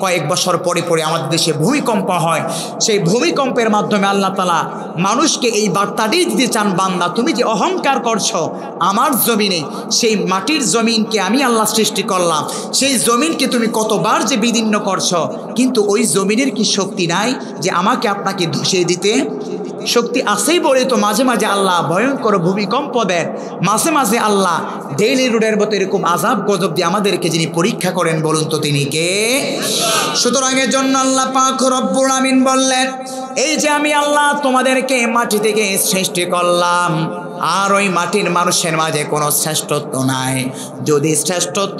কয়েক বছর পরে পরে আমাদের দেশে ভূমিকম্প হয়, সেই ভূমিকম্পের মাধ্যমে আল্লাহ তাআলা মানুষকে এই বার্তাটি দিতে চান, বান্দা তুমি যে অহংকার করছো আমার জমিনে, সেই মাটির জমিনকে আমি আল্লাহ সৃষ্টি করলাম, সেই জমিনকে তুমি কতবার যে বিদীর্ণ করছো, কিন্তু ওই জমিনের কি শক্তি নাই যে আমাকে আপনাকে ধসিয়ে দিতে? শক্তি আছেই বলে তো মাঝে মাঝে আল্লাহ ভয়ঙ্কর ভূমিকম্প দেন, মাঝে মাঝে আল্লাহ ডেইলি রোডের মতো এরকম আযাব গজব দিয়ে আমাদেরকে যিনি পরীক্ষা করেন, বলুন তো তিনি কে? সুতরাং এর জন্য আল্লাহ পাক রব্বুল আমিন বললেন, এই যে আমি আল্লাহ তোমাদেরকে মাটি থেকে সৃষ্টি করলাম, আর ওই মাটির মানুষের মাঝে কোনো শ্রেষ্ঠত্ব নাই। যদি শ্রেষ্ঠত্ব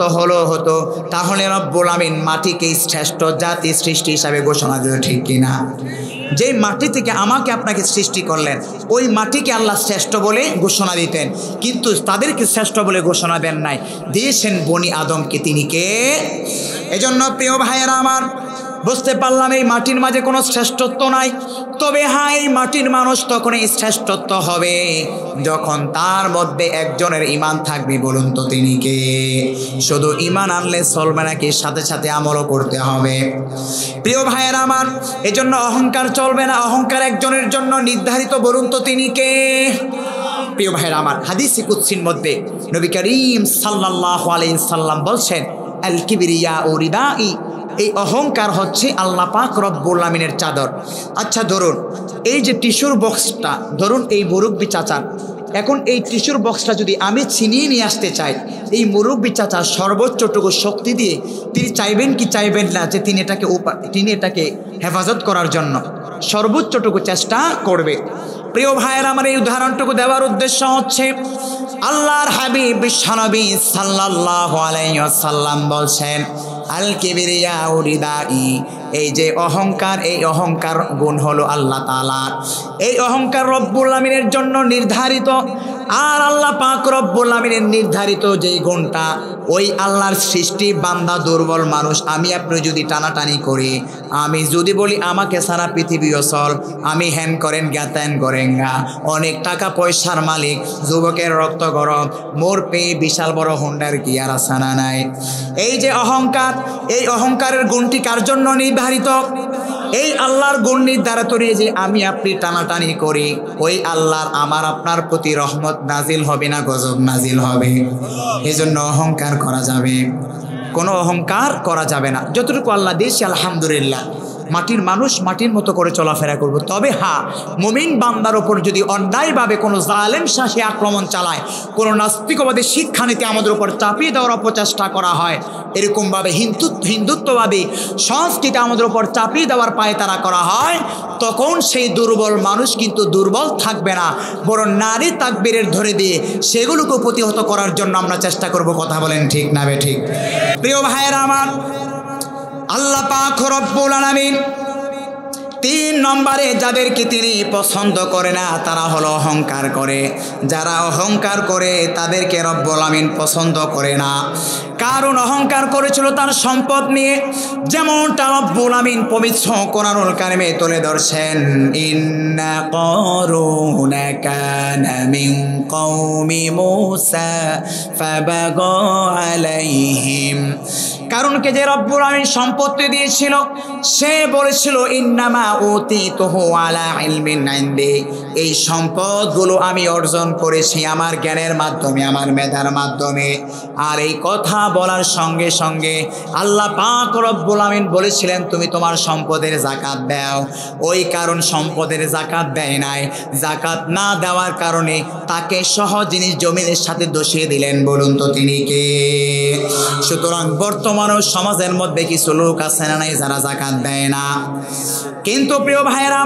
হতো তাহলে রব্বুল আমিন মাটিকে শ্রেষ্ঠ জাতি সৃষ্টি হিসাবে ঘোষণা দিল। ঠিক কিনা? যেই মাটি থেকে আমাকে আপনাকে সৃষ্টি করলেন, ওই মাটিকে আল্লাহ শ্রেষ্ঠ বলে ঘোষণা দিতেন, কিন্তু তাদেরকে শ্রেষ্ঠ বলে ঘোষণা দেন নাই, দিয়েছেন বনি আদমকে। তিনি কে? এজন্য প্রিয় ভাইয়েরা আমার, বুঝতে পারলাম এই মাটির মাঝে কোনো শ্রেষ্ঠত্ব নাই। তবে হ্যাঁ, এই মাটির মানুষ তখনই শ্রেষ্ঠত্ব হবে যখন তার মধ্যে একজনের ঈমান থাকবে। বলুন তো তিনি কে? শুধু ঈমান আনলে চলবে নাকি, সাথে সাথে আমলও করতে হবে। প্রিয় ভাইয়েরা আমার, এজন্য অহংকার চলবে না, অহংকার একজনের জন্য নির্ধারিত। বলুন তো তিনি কে? প্রিয় ভাইয়েরা আমার, হাদিসে কুদসির মধ্যে নবী করিম সাল্লাল্লাহু আলাইহি সাল্লাম বলছেন, আল কিবরিয়া ও রিদাই, এই অহংকার হচ্ছে আল্লাহ পাক রব্বুল আমিনের চাদর। আচ্ছা ধরুন এই যে টিস্যুর বক্সটা, ধরুন এই মুরব্বি চাচার, এখন এই টিস্যুর বক্সটা যদি আমি ছিনিয়ে নিয়ে আসতে চাই, এই মুরব্বী চাচা সর্বোচ্চটুকু শক্তি দিয়ে তিনি চাইবেন কি চাইবেন না যে তিনি এটাকে হেফাজত করার জন্য সর্বোচ্চটুকু চেষ্টা করবে। প্রিয় ভাইয়ের, আমার এই উদাহরণটুকু দেওয়ার উদ্দেশ্য হচ্ছে আল্লাহর হাবিব বিশ্বনবী সাল্লাল্লাহু আলাইহি ওয়াসাল্লাম বলছেন, আল কিবরিয়া উরিদাই, এই যে অহংকার, এই অহংকার গুণ হলো আল্লাহ তাআলা, এই অহংকার রব্বুল আমিনের জন্য নির্ধারিত। আর আল্লাহ পাক রব্বুল আমিনের নির্ধারিত যেই গুণটা, ওই আল্লাহর সৃষ্টি বান্দা দুর্বল মানুষ, আমি আপনি যদি টানাটানি করি, আমি যদি বলি আমাকে সারা পৃথিবী অচল, আমি হ্যান করেন জ্ঞাতান করেন গা, অনেক টাকা পয়সার মালিক, যুবকের রক্ত গরম, মোর পেয়ে বিশাল বড় হোন্ডার গিয়ার আসানা নাই। এই যে অহংকার, এই অহংকারের গুণটি কার জন্য নির্ধারিত? এই আল্লাহর গুণ নির্ধারিত যে আমি আপনি টানাটানি করি, ওই আল্লাহর আমার আপনার প্রতি রহমত নাজিল হবে না গজব নাজিল হবে। এই জন্য অহংকার করা যাবে, কোনো অহংকার করা যাবে না। যতটুকু আল্লাহ দিয়েছে আলহামদুলিল্লাহ, মাটির মানুষ মাটির মতো করে চলাফেরা করব। তবে হ্যাঁ, মুমিন বান্দার ওপর যদি অন্যায়ভাবে কোনো জালেম শাসী আক্রমণ চালায়, কোনো নাস্তিকবাদী শিক্ষানীতি আমাদের উপর চাপিয়ে দেওয়ার অপচেষ্টা করা হয়, এরকমভাবে হিন্দুত্ববাদী সংস্কৃতি আমাদের উপর চাপিয়ে দেওয়ার পায়তারা করা হয়, তখন সেই দুর্বল মানুষ কিন্তু দুর্বল থাকবে না, বরং নারী তাকবীরের ধরে দিয়ে সেগুলোকে প্রতিহত করার জন্য আমরা চেষ্টা করব। কথা বলেন ঠিক না বে ঠিক? প্রিয় ভাইয়েরা আমার, আল্লাহ পাক রব্বুল আলামিন 3 নম্বরে যাদেরকে তিনি পছন্দ করে না তারা হলো অহংকার করে। যারা অহংকার করে তাদেরকে রব্বুল আমিন পছন্দ করে না। কারণ অহংকার করেছিল তার সম্পদ নিয়ে, যেমনটা রব্বুল আমিন পবিত্র কোরআনুল কারিমে তুলে ধরছেন, ইন্না কারুনা কানা মিন কওমি মূসা ফাবাগা আলাইহিম। কারণকে যে রব্বুল আমিন সম্পত্তি দিয়েছিল, সে বলেছিল ইন্নামা উতিতুহু আলা ইলমিন ইনদি, এই সম্পদগুলো আমি অর্জন করেছি আমার জ্ঞানের মাধ্যমে, আমার মেধার মাধ্যমে। আর এই কথা বলার সঙ্গে সঙ্গে আল্লাহ পাক রব্বুল আমিন বলেছিলেন তুমি তোমার সম্পদের যাকাত দাও। ওই কারণ সম্পদের যাকাত দেয় নাই, যাকাত না দেওয়ার কারণে তাকে সহ জিনিস জমিনের সাথে দোষিয়ে দিলেন। বলুন তো তিনি কে? সুতরাং বর্তমান সমাজের মধ্যে কিছু লোক আছে না নাই যারা যাকাত দেয় না। কিন্তু প্রিয় ভাইয়েরা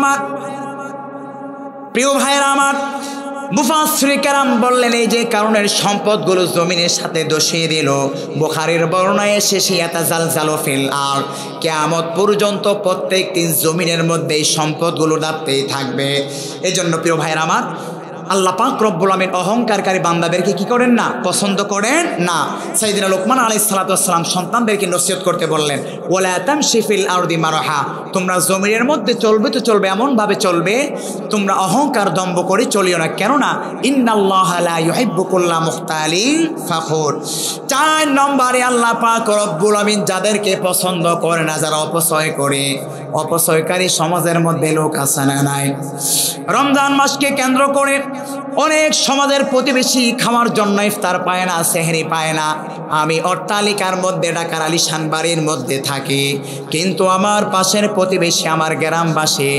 আমার, মুফাসসির কেরাম বললেন এই যে কারণের সম্পদগুলো জমিনের সাথে দোষিয়ে দিল, বুখারীর বর্ণনায় এসেছে ইয়াতাজালজালু ফিল আরদ, কিয়ামত পর্যন্ত প্রত্যেক দিন জমিনের মধ্যে এই সম্পদগুলো দাঁড়তেই থাকবে। এজন্য প্রিয় ভাইয়েরা আমার, আল্লাহ পাক রব্বুল আমিন অহংকারকারী বান্দাদেরকে কি করেন না? পছন্দ করেন না। সাইয়েদনা লোকমান আলাইহিস সালাতু ওয়াস সালাম সন্তানদেরকে নসিহত করতে বললেন, ওয়ালা তামশি ফিল আরদি মারহা, তোমরা জমিনের মধ্যে চলবে তো চলবে, এমনভাবে চলবে তোমরা অহংকার দম্ভ করে চলিও না। কেননা ইন্নাল্লাহা লা ইউহিব্বু কুল্লা মুখতালিন ফাখুর। 4 নম্বরে আল্লাহ পাক রব্বুল আমিন যাদেরকে পছন্দ করে না, যারা অপচয় করে, অপচয়কারী সমাজের মধ্যে লোক আছে না নাই? রমজান মাসকে কেন্দ্র করে অনেক সমাজের প্রতিবেশী খাওয়ার জন্য ইফতার পায় না, সেহরি পায় না। আমি অট্টালিকার মধ্যে ঢাকার আলিশান বাড়ির মধ্যে থাকি, কিন্তু আমার পাশের প্রতিবেশী, আমার গ্রামবাসী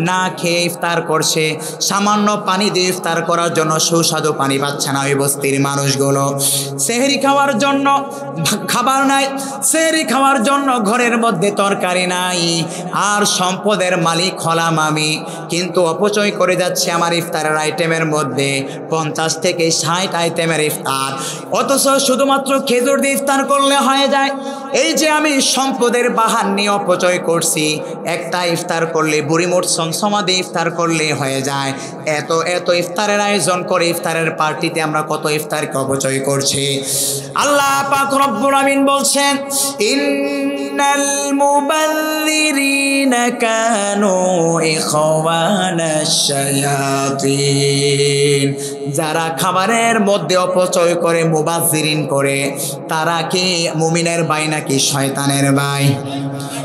না খেয়ে ইফতার করছে, সামান্য পানি দিয়ে ইফতার করার জন্য সুস্বাদু পানি পাচ্ছে না ওই বস্তির মানুষগুলো। সেহরি খাওয়ার জন্য খাবার নাই, সেহরি খাওয়ার জন্য ঘরের মধ্যে তরকারি নাই, আর সম্পদের মালিক হলাম আমি, কিন্তু অপচয় করে যাচ্ছে আমার ইফতারের আইটেমের মধ্যে 50 থেকে 60 আইটেমের ইফতার। অথচ শুধুমাত্র খেজুর দিয়ে ইফতার করলে হয়ে যায়। এই যে আমি সম্পদের বাহার নিয়ে অপচয় করছি, একটা ইফতার করলে বুড়িমোট সমসমা দিয়ে ইফতার করলে হয়ে যায়। এত এত ইফতারের আয়োজন করে ইফতারের পার্টিতে আমরা কত ইফতারকে অপচয় করছি। আল্লাহ পাক রব্বুল আমিন বলছেন, ইন্নাল মুবাযযিরিনা কানু ইখওয়ানাশ শায়াতিন, যারা খাবারের মধ্যে অপচয় করে, মুবাযযিরিন করে, তারা কি মুমিনের ভাই নাকি শয়তানের ভাই?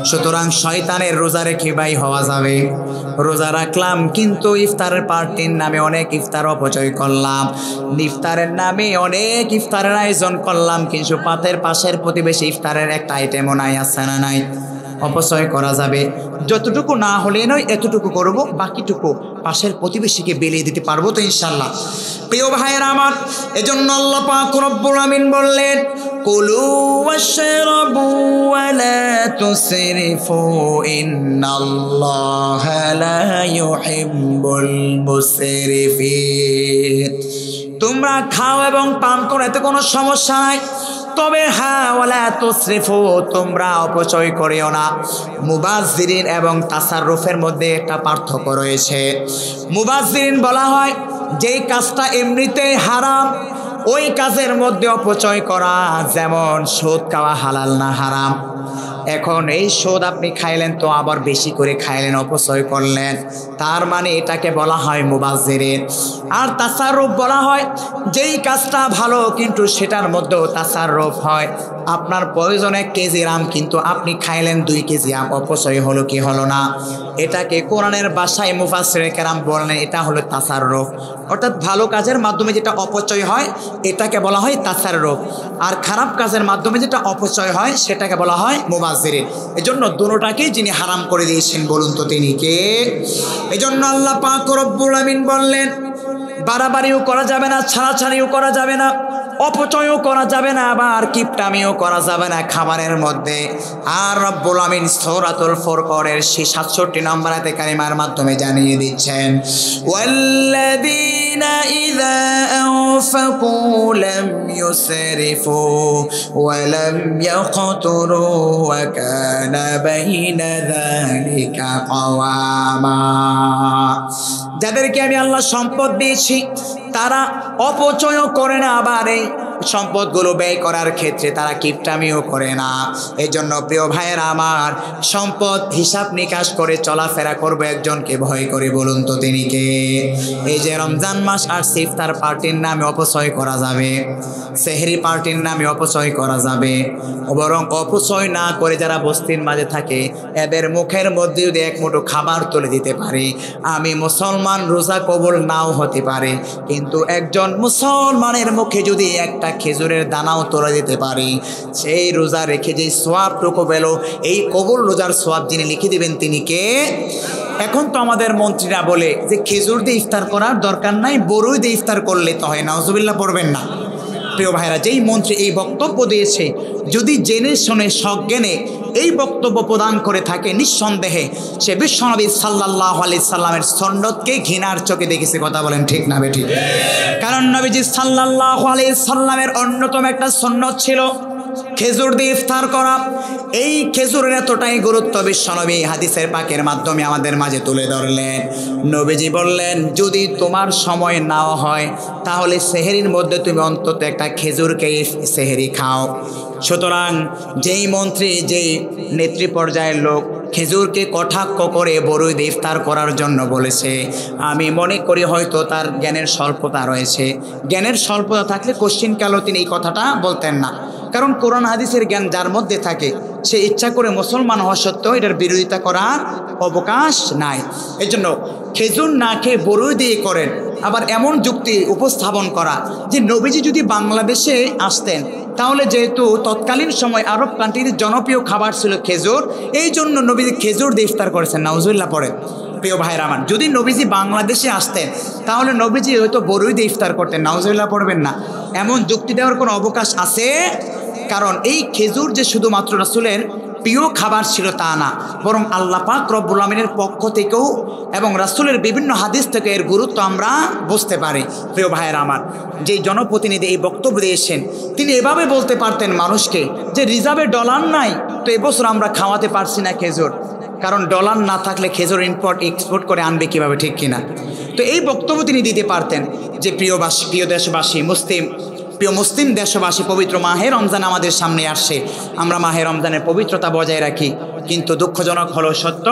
সুতরাং শয়তানের রোজা রেখে ভাই হওয়া যাবে? রোজা রাখলাম কিন্তু ইফতারের পার্টির নামে অনেক ইফতার অপচয় করলাম, ইফতারের নামে অনেক ইফতারের আয়োজন করলাম, কিন্তু পাশের প্রতিবেশী ইফতারের একটা আইটেমও নাই, আছে না নাই? অপচয় করা যাবে। যতটুকু না হলে নয় এতটুকু করব, বাকিটুকু পাশের প্রতিবেশীকে বিলিয়ে দিতে পারবো তো ইনশাল্লাহ। প্রিয় ভাইয়েরা আমার, এজন্য আল্লাহ পাক রব্বুল আমিন বললেন, কুলু ওয়াশরাবু ওয়া লা তুসরিফু ইন্নাল্লাহা লা ইউহিব্বুল মুসরিফিন। তোমরা খাও এবং পান করো, এতে কোনো সমস্যা নাই, তবে হ্যাঁ ওয়ালা তুসরিফু, তোমরা অপচয় করিও না। মুবাজ্জিরিন এবং তাসাররুফের মধ্যে একটা পার্থক্য রয়েছে। মুবাজ্জিরিন বলা হয় যেই কাজটা এমনিতেই হারাম ওই কাজের মধ্যে অপচয় করা, যেমন সুদ খাওয়া হালাল না হারাম। এখন এই সুদ আপনি খাইলেন তো আবার বেশি করে খাইলেন, অপচয় করলেন, তার মানে এটাকে বলা হয় মুবাজ্জিরিন। আর তাসাররুফ বলা হয় যেই কাজটা ভালো কিন্তু সেটার মধ্যেও তাসাররুফ হয়। আপনার প্রয়োজন 1 কেজি আম, কিন্তু আপনি খাইলেন 2 কেজি আম, অপচয় হলো কি হলো না? এটাকে কোরআনের ভাষায় মুফাসসিরে কেরাম বলেন এটা হলো তাসাররুফ। অর্থাৎ ভালো কাজের মাধ্যমে যেটা অপচয় হয় এটাকে বলা হয় তাসাররুফ, আর খারাপ কাজের মাধ্যমে যেটা অপচয় হয় সেটাকে বলা হয় মুবাজ্জিরিন। এজন্য দুটোটাকেই যিনি হারাম করে দিয়েছেন বলুন তো তিনি কে? এজন্য আল্লাহ পাক রব্বুল আমিন বললেন, বাড়াবাড়িও করা যাবে না, ছাড়াছাড়িও করা যাবে না, অপচয়ও করা যাবে না, আবার কিপটামিও করা যাবে না খাবারের মধ্যে। আর রব্বুল আমিন সূরাতুল ফুরকানের 67 নম্বর আয়াতে কারিমার মাধ্যমে জানিয়ে দিচ্ছেন, ওয়াল্লাযীনা ইযা আনফাকু লাম ইউসরিফু ওয়া লাম ইয়াকতুরু ওয়া কানা বাইনা যালিকা কাওয়ামা। যাদেরকে আমি আল্লাহ সম্পদ দিয়েছি তারা অপচয়ও করে না, আবার এই সম্পদগুলো ব্যয় করার ক্ষেত্রে তারা কিপটামিও করে না। এই জন্য প্রিয় ভাইয়েরা আমার, সম্পদ হিসাব নিকাশ করে চলাফেরা করবে একজনকে ভয় করে বলুন তো তিনি কে? এই যে রমজান মাস আর ইফতার পার্টির নামে অপচয় করা যাবে, সেহরি পার্টির নামে অপচয় করা যাবে, বরং অপচয় না করে যারা বস্তির মাঝে থাকে এদের মুখের মধ্যে যদি 1 মুঠো খাবার তুলে দিতে পারি, আমি মুসলমান, রোজা কবুল নাও হতে পারে, কিন্তু একজন মুসলমানের মুখে যদি একটা খেজুরের দানাও তুলে দিতে পারি, সেই রোজা রেখে যে সোয়াবটুকু পেল, এই কবুল রোজার সোয়াব যিনি লিখে দিবেন তিনি কে? এখন তো আমাদের মন্ত্রীরা বলে যে খেজুর দিয়ে ইফতার করার দরকার নাই, বড়ই দিয়ে ইফতার করলে তো হয়। নাউজুবিল্লাহ পড়বেন না। প্রিয় ভাইরা, যেই মন্ত্রী এই বক্তব্য দিয়েছে যদি জেনে শুনে সজ্ঞানে এই বক্তব্য প্রদান করে থাকে, নিঃসন্দেহে সে বিশ্বনবী সাল্লাল্লাহু আলাইহি সাল্লামের সুন্নতকে ঘৃণার চোখে দেখেছে। কথা বলেন ঠিক না বেঠিক? কারণ নবীজি সাল্লাল্লাহু আলাইহি সাল্লামের অন্যতম একটা সুন্নত ছিল খেজুর দিয়ে ইফতার করা। এই খেজুরের এতটাই গুরুত্ব বিশ্বনবী হাদিসের পাকের মাধ্যমে আমাদের মাঝে তুলে ধরলেন। নবীজি বললেন, যদি তোমার সময় নাও হয় তাহলে সেহরির মধ্যে তুমি অন্তত একটা খেজুরকে সেহরি খাও। সুতরাং যেই মন্ত্রী, যেই নেত্রী পর্যায়ের লোক খেজুরকে কটাক্ষ করে বড়ই দিয়ে ইফতার করার জন্য বলেছে, আমি মনে করি হয়তো তার জ্ঞানের স্বল্পতা রয়েছে। জ্ঞানের স্বল্পতা থাকলে কোশ্চিনকালেও তিনি এই কথাটা বলতেন না। কারণ কোরআন হাদিসের জ্ঞান যার মধ্যে থাকে সে ইচ্ছা করে মুসলমান হওয়া সত্ত্বেও এটার বিরোধিতা করার অবকাশ নাই। এই জন্য খেজুর না খেয়ে বড়ই দিয়ে করেন। আবার এমন যুক্তি উপস্থাপন করা যে নবীজি যদি বাংলাদেশে আসতেন তাহলে যেহেতু তৎকালীন সময় আরব কান্ট্রির জনপ্রিয় খাবার ছিল খেজুর, এই জন্য নবীজি খেজুর দিয়ে ইফতার করেছেন। নাউজুবিল্লাহ পড়েন। প্রিয় ভাইরা আমার, যদি নবীজি বাংলাদেশে আসতেন তাহলে নবীজি হয়তো বড়ই দিয়ে ইফতার করতেন। নাউজুবিল্লাহ পড়বেন না। এমন যুক্তি দেওয়ার কোনো অবকাশ আছে? কারণ এই খেজুর যে শুধুমাত্র রাসূলের প্রিয় খাবার ছিল তা না, বরং আল্লাহ পাক রব্বুল আমিনের পক্ষ থেকেও এবং রাসূলের বিভিন্ন হাদিস থেকে এর গুরুত্ব আমরা বুঝতে পারি। প্রিয় ভাইয়েরা আমার, যেই জনপ্রতিনিধি এই বক্তব্য দিয়েছেন তিনি এভাবে বলতে পারতেন মানুষকে যে রিজার্ভে ডলার নাই, তো এবছর আমরা খাওয়াতে পারছি না খেজুর, কারণ ডলার না থাকলে খেজুর ইম্পোর্ট এক্সপোর্ট করে আনবে কীভাবে, ঠিক কিনা? তো এই বক্তব্য তিনি দিতে পারতেন যে প্রিয় দেশবাসী, প্রিয় মুসলিম দেশবাসী, পবিত্র মাহে রমজান আমাদের সামনে আসছে, আমরা মাহে রমজানের পবিত্রতা বজায় রাখি, কিন্তু দুঃখজনক হলো সত্য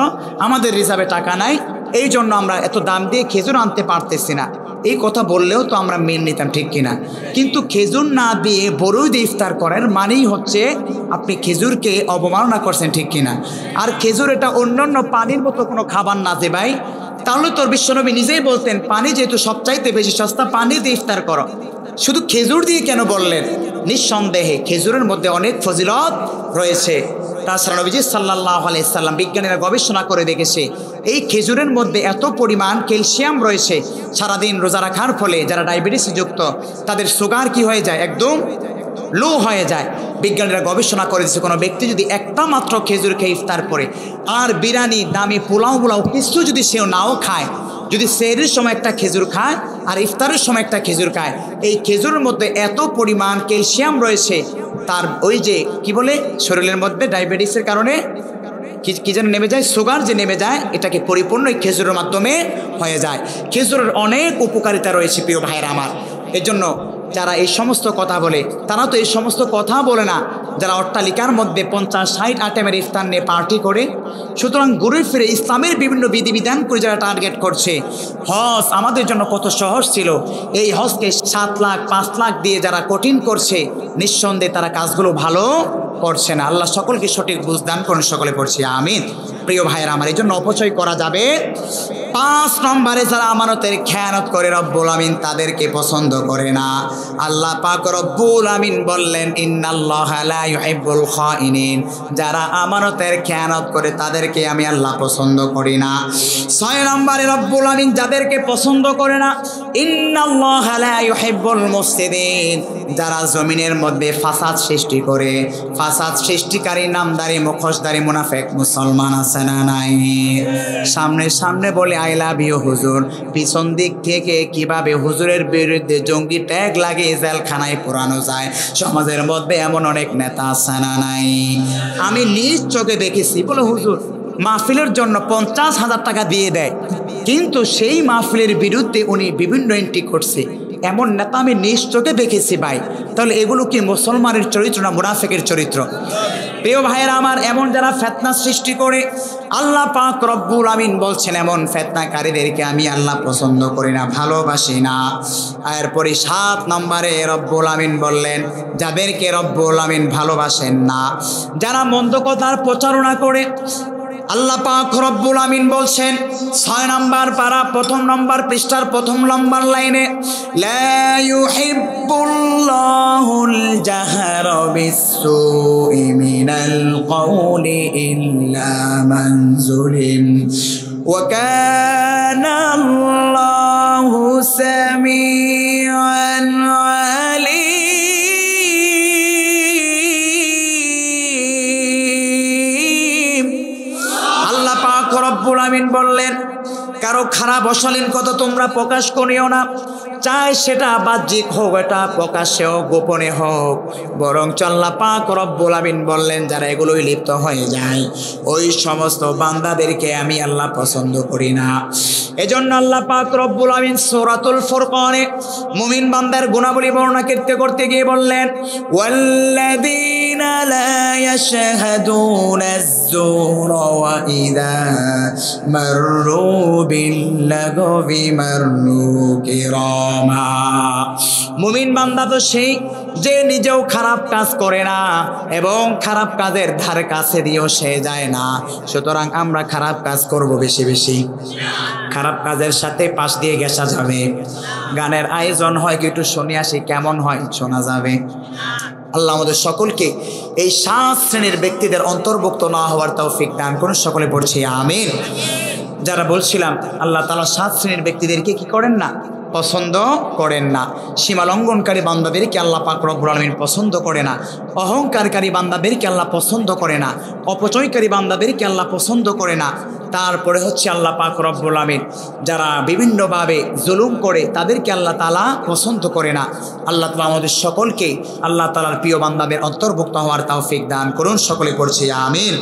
আমাদের রিজার্ভে টাকা নাই, এই জন্য আমরা এত দাম দিয়ে খেজুর আনতে পারতেছি না। এই কথা বললেও তো আমরা মেনে নিতাম, ঠিক কিনা? কিন্তু খেজুর না দিয়ে বড়ই দিয়ে ইফতার করেন মানেই হচ্ছে আপনি খেজুরকে অবমাননা করছেন, ঠিক কিনা? আর খেজুর এটা অন্যান্য পানির মতো কোনো খাবার না যে ভাই, তাহলে তোর বিশ্বনবী নিজেই বলতেন পানি যেহেতু সবচাইতে বেশি সস্তা, পানি দিয়ে ইফতার করো। শুধু খেজুর দিয়ে কেন বললেন? নিঃসন্দেহে খেজুরের মধ্যে অনেক ফজিলত রয়েছে। তাছাড়া নবীজি সাল্লাল্লাহু আলাইহি সাল্লাম বিজ্ঞানীরা গবেষণা করে দেখেছে এই খেজুরের মধ্যে এত পরিমাণ ক্যালসিয়াম রয়েছে, সারাদিন রোজা রাখার ফলে যারা ডায়াবেটিস যুক্ত তাদের সুগার কি হয়ে যায়, একদম লো হয়ে যায়। বিজ্ঞানীরা গবেষণা করেছে কোনো ব্যক্তি যদি একটা মাত্র খেজুর খেয়ে ইফতার করে আর বিরিয়ানি দামি পোলাও কিছু যদি সেও নাও খায়, যদি সেহরির সময় একটা খেজুর খায় আর ইফতারের সময় একটা খেজুর খায়, এই খেজুরের মধ্যে এত পরিমাণ ক্যালসিয়াম রয়েছে তার ওই যে কি বলে শরীরের মধ্যে ডায়াবেটিসের কারণে কি যেন নেমে যায়, সুগার যে নেমে যায়, এটাকে পরিপূর্ণ এই খেজুরের মাধ্যমে হয়ে যায়। খেজুরের অনেক উপকারিতা রয়েছে প্রিয় ভাইয়েরা আমার। এজন্য যারা এই সমস্ত কথা বলে তারা তো এই সমস্ত কথা বলে না যারা অট্টালিকার মধ্যে 50-60 আইটেমের ইফতার নিয়ে পার্টি করে। সুতরাং ঘুরে ফিরে ইসলামের বিভিন্ন বিধিবিধান করে যারা টার্গেট করছে, হজ আমাদের জন্য কত সহজ ছিল, এই হজকে 7 লাখ 5 লাখ দিয়ে যারা কঠিন করছে, নিঃসন্দেহে তারা কাজগুলো ভালো করছে না। আল্লাহ সকলকে সঠিক বুঝ দান করুন, সকলে পড়ছি আমিন। প্রিয় ভাইয়েরা আমার, এই জন্য অপচয় করা যাবে। 5 নম্বরে যারা আমানতের খেয়ানত করে রব্বুল আমিন তাদেরকে পছন্দ করে না। আল্লাহ পাক রব্বুল আমিন বললেন ইন্নাল্লাহা লা ইউহিব্বুল খাইনিন, যারা আমানতের খেয়ানত করে তাদেরকে আমি আল্লাহ পছন্দ করি না। 6 নম্বরে রব্বুল আমিন যাদেরকে পছন্দ করে না, ইন্নাল্লাহা লা ইউহিব্বুল মুফসিদিন, যারা জমিনের মধ্যে ফাসাদ সৃষ্টি করে। ফাসাদ সৃষ্টিকারী নামদারি মুখোশধারী মুনাফিক মুসলমান আছে না নাই? সামনে সামনে বলে আই লাভ ইউ হুজুর, পিছন দিক থেকে কিভাবে হুজুরের বিরুদ্ধে জঙ্গি ট্যাগ লাগিয়ে জেলখানায় পোড়ানো যায়। সমাজের মধ্যে এমন অনেক নেতা আছে না নাই? আমি নিজ চোখে দেখেছি, বলে হুজুর মাহফিলের জন্য 50,000 টাকা দিয়ে দেয়, কিন্তু সেই মাহফিলের বিরুদ্ধে উনি বিভিন্ন এন্ট্রি করছে। এমন নেতা আমি নিজ চোখে দেখেছি ভাই। তাহলে এগুলো কি মুসলমানের চরিত্র না মুনাফিকের চরিত্র? প্রিয় ভাইয়েরা আমার, এমন যারা ফিতনা সৃষ্টি করে আল্লাহ পাক রব্বুল আমিন বলছেন এমন ফিতনাকারীদেরকে আমি আল্লাহ পছন্দ করি না, ভালোবাসি না। এরপরে 7 নম্বরে রব্বুল আমিন বললেন যাদেরকে রব্বুল আমিন ভালোবাসেন না, যারা মন্দ কথার প্রচারণা করে। আল্লাহ পাক রব্বুল আমিন বলছেন 6 নম্বর পারা 1 নম্বর পৃষ্ঠার 1 নম্বর লাইনে, লা ইউহিব্বুল্লাহুল জাহরা বিসসুই মিনাল কওলি ইল্লা মান যুলিম ওয়া কানা আল্লাহু সামিআন আলীম। রব্বুল আমিন বললেন কারো খারাপ অশালীন কথা তোমরা প্রকাশ করিও না, চাই সেটা বাহ্যিক হোক, এটা প্রকাশ্যে হোক, গোপনে হোক। বরং আল্লাহ পাক রব্বুল আমিন বললেন যারা এগুলোই লিপ্ত হয়ে যায় ওই সমস্ত বান্দাদেরকে আমি আল্লাহ পছন্দ করি না। এজন্য আল্লাহ পাক রব্বুল আমিন সূরাতুল ফুরকানে মুমিন বান্দার গুণাবলী বর্ণনা করতে গিয়ে বললেন ওয়াল্লাযীনা লা ইয়াশহাদুনা আয-যুরা ওয়া ইযা মাররু বিল-লাগবি মাররু কিরামা। মুমিন বান্দা তো সেই যে নিজেও খারাপ কাজ করে না এবং খারাপ কাজের ধার কাছে দিয়েও সে যায় না। সুতরাং আমরা খারাপ কাজ করব বেশি বেশি, খারাপ কাজের সাথে পাশ দিয়ে গেছা যাবে। গানের আয়োজন হয় কি একটু শুনে আসি, কেমন হয় শোনা যাবে? আল্লাহ আমাদের সকলকে এই 7 শ্রেণীর ব্যক্তিদের অন্তর্ভুক্ত না হওয়ার তৌফিক দান করুন, সকলে পড়ছি আমিন। যারা বলছিলাম আল্লাহ তাআলা 7 শ্রেণীর ব্যক্তিদেরকে কি করেন না, পছন্দ করেন না। সীমা লঙ্ঘনকারী বান্দাদেরকে আল্লাহ পাক রব্বুল আমিন পছন্দ করে না। অহংকারকারী বান্দাদেরকে আল্লাহ পছন্দ করে না। অপচয়কারী বান্দাদেরকে আল্লাহ পছন্দ করে না। তারপরে হচ্ছে আল্লাহ পাক রব্বুল আমিন যারা বিভিন্নভাবে জুলুম করে তাদেরকে আল্লাহ তাআলা পছন্দ করে না। আল্লাহ তাআলা আমাদের সকলকে আল্লাহ তাআলার প্রিয় বান্দাদের অন্তর্ভুক্ত হওয়ার তৌফিক দান করুন, সকলে পড়ছি আমিন।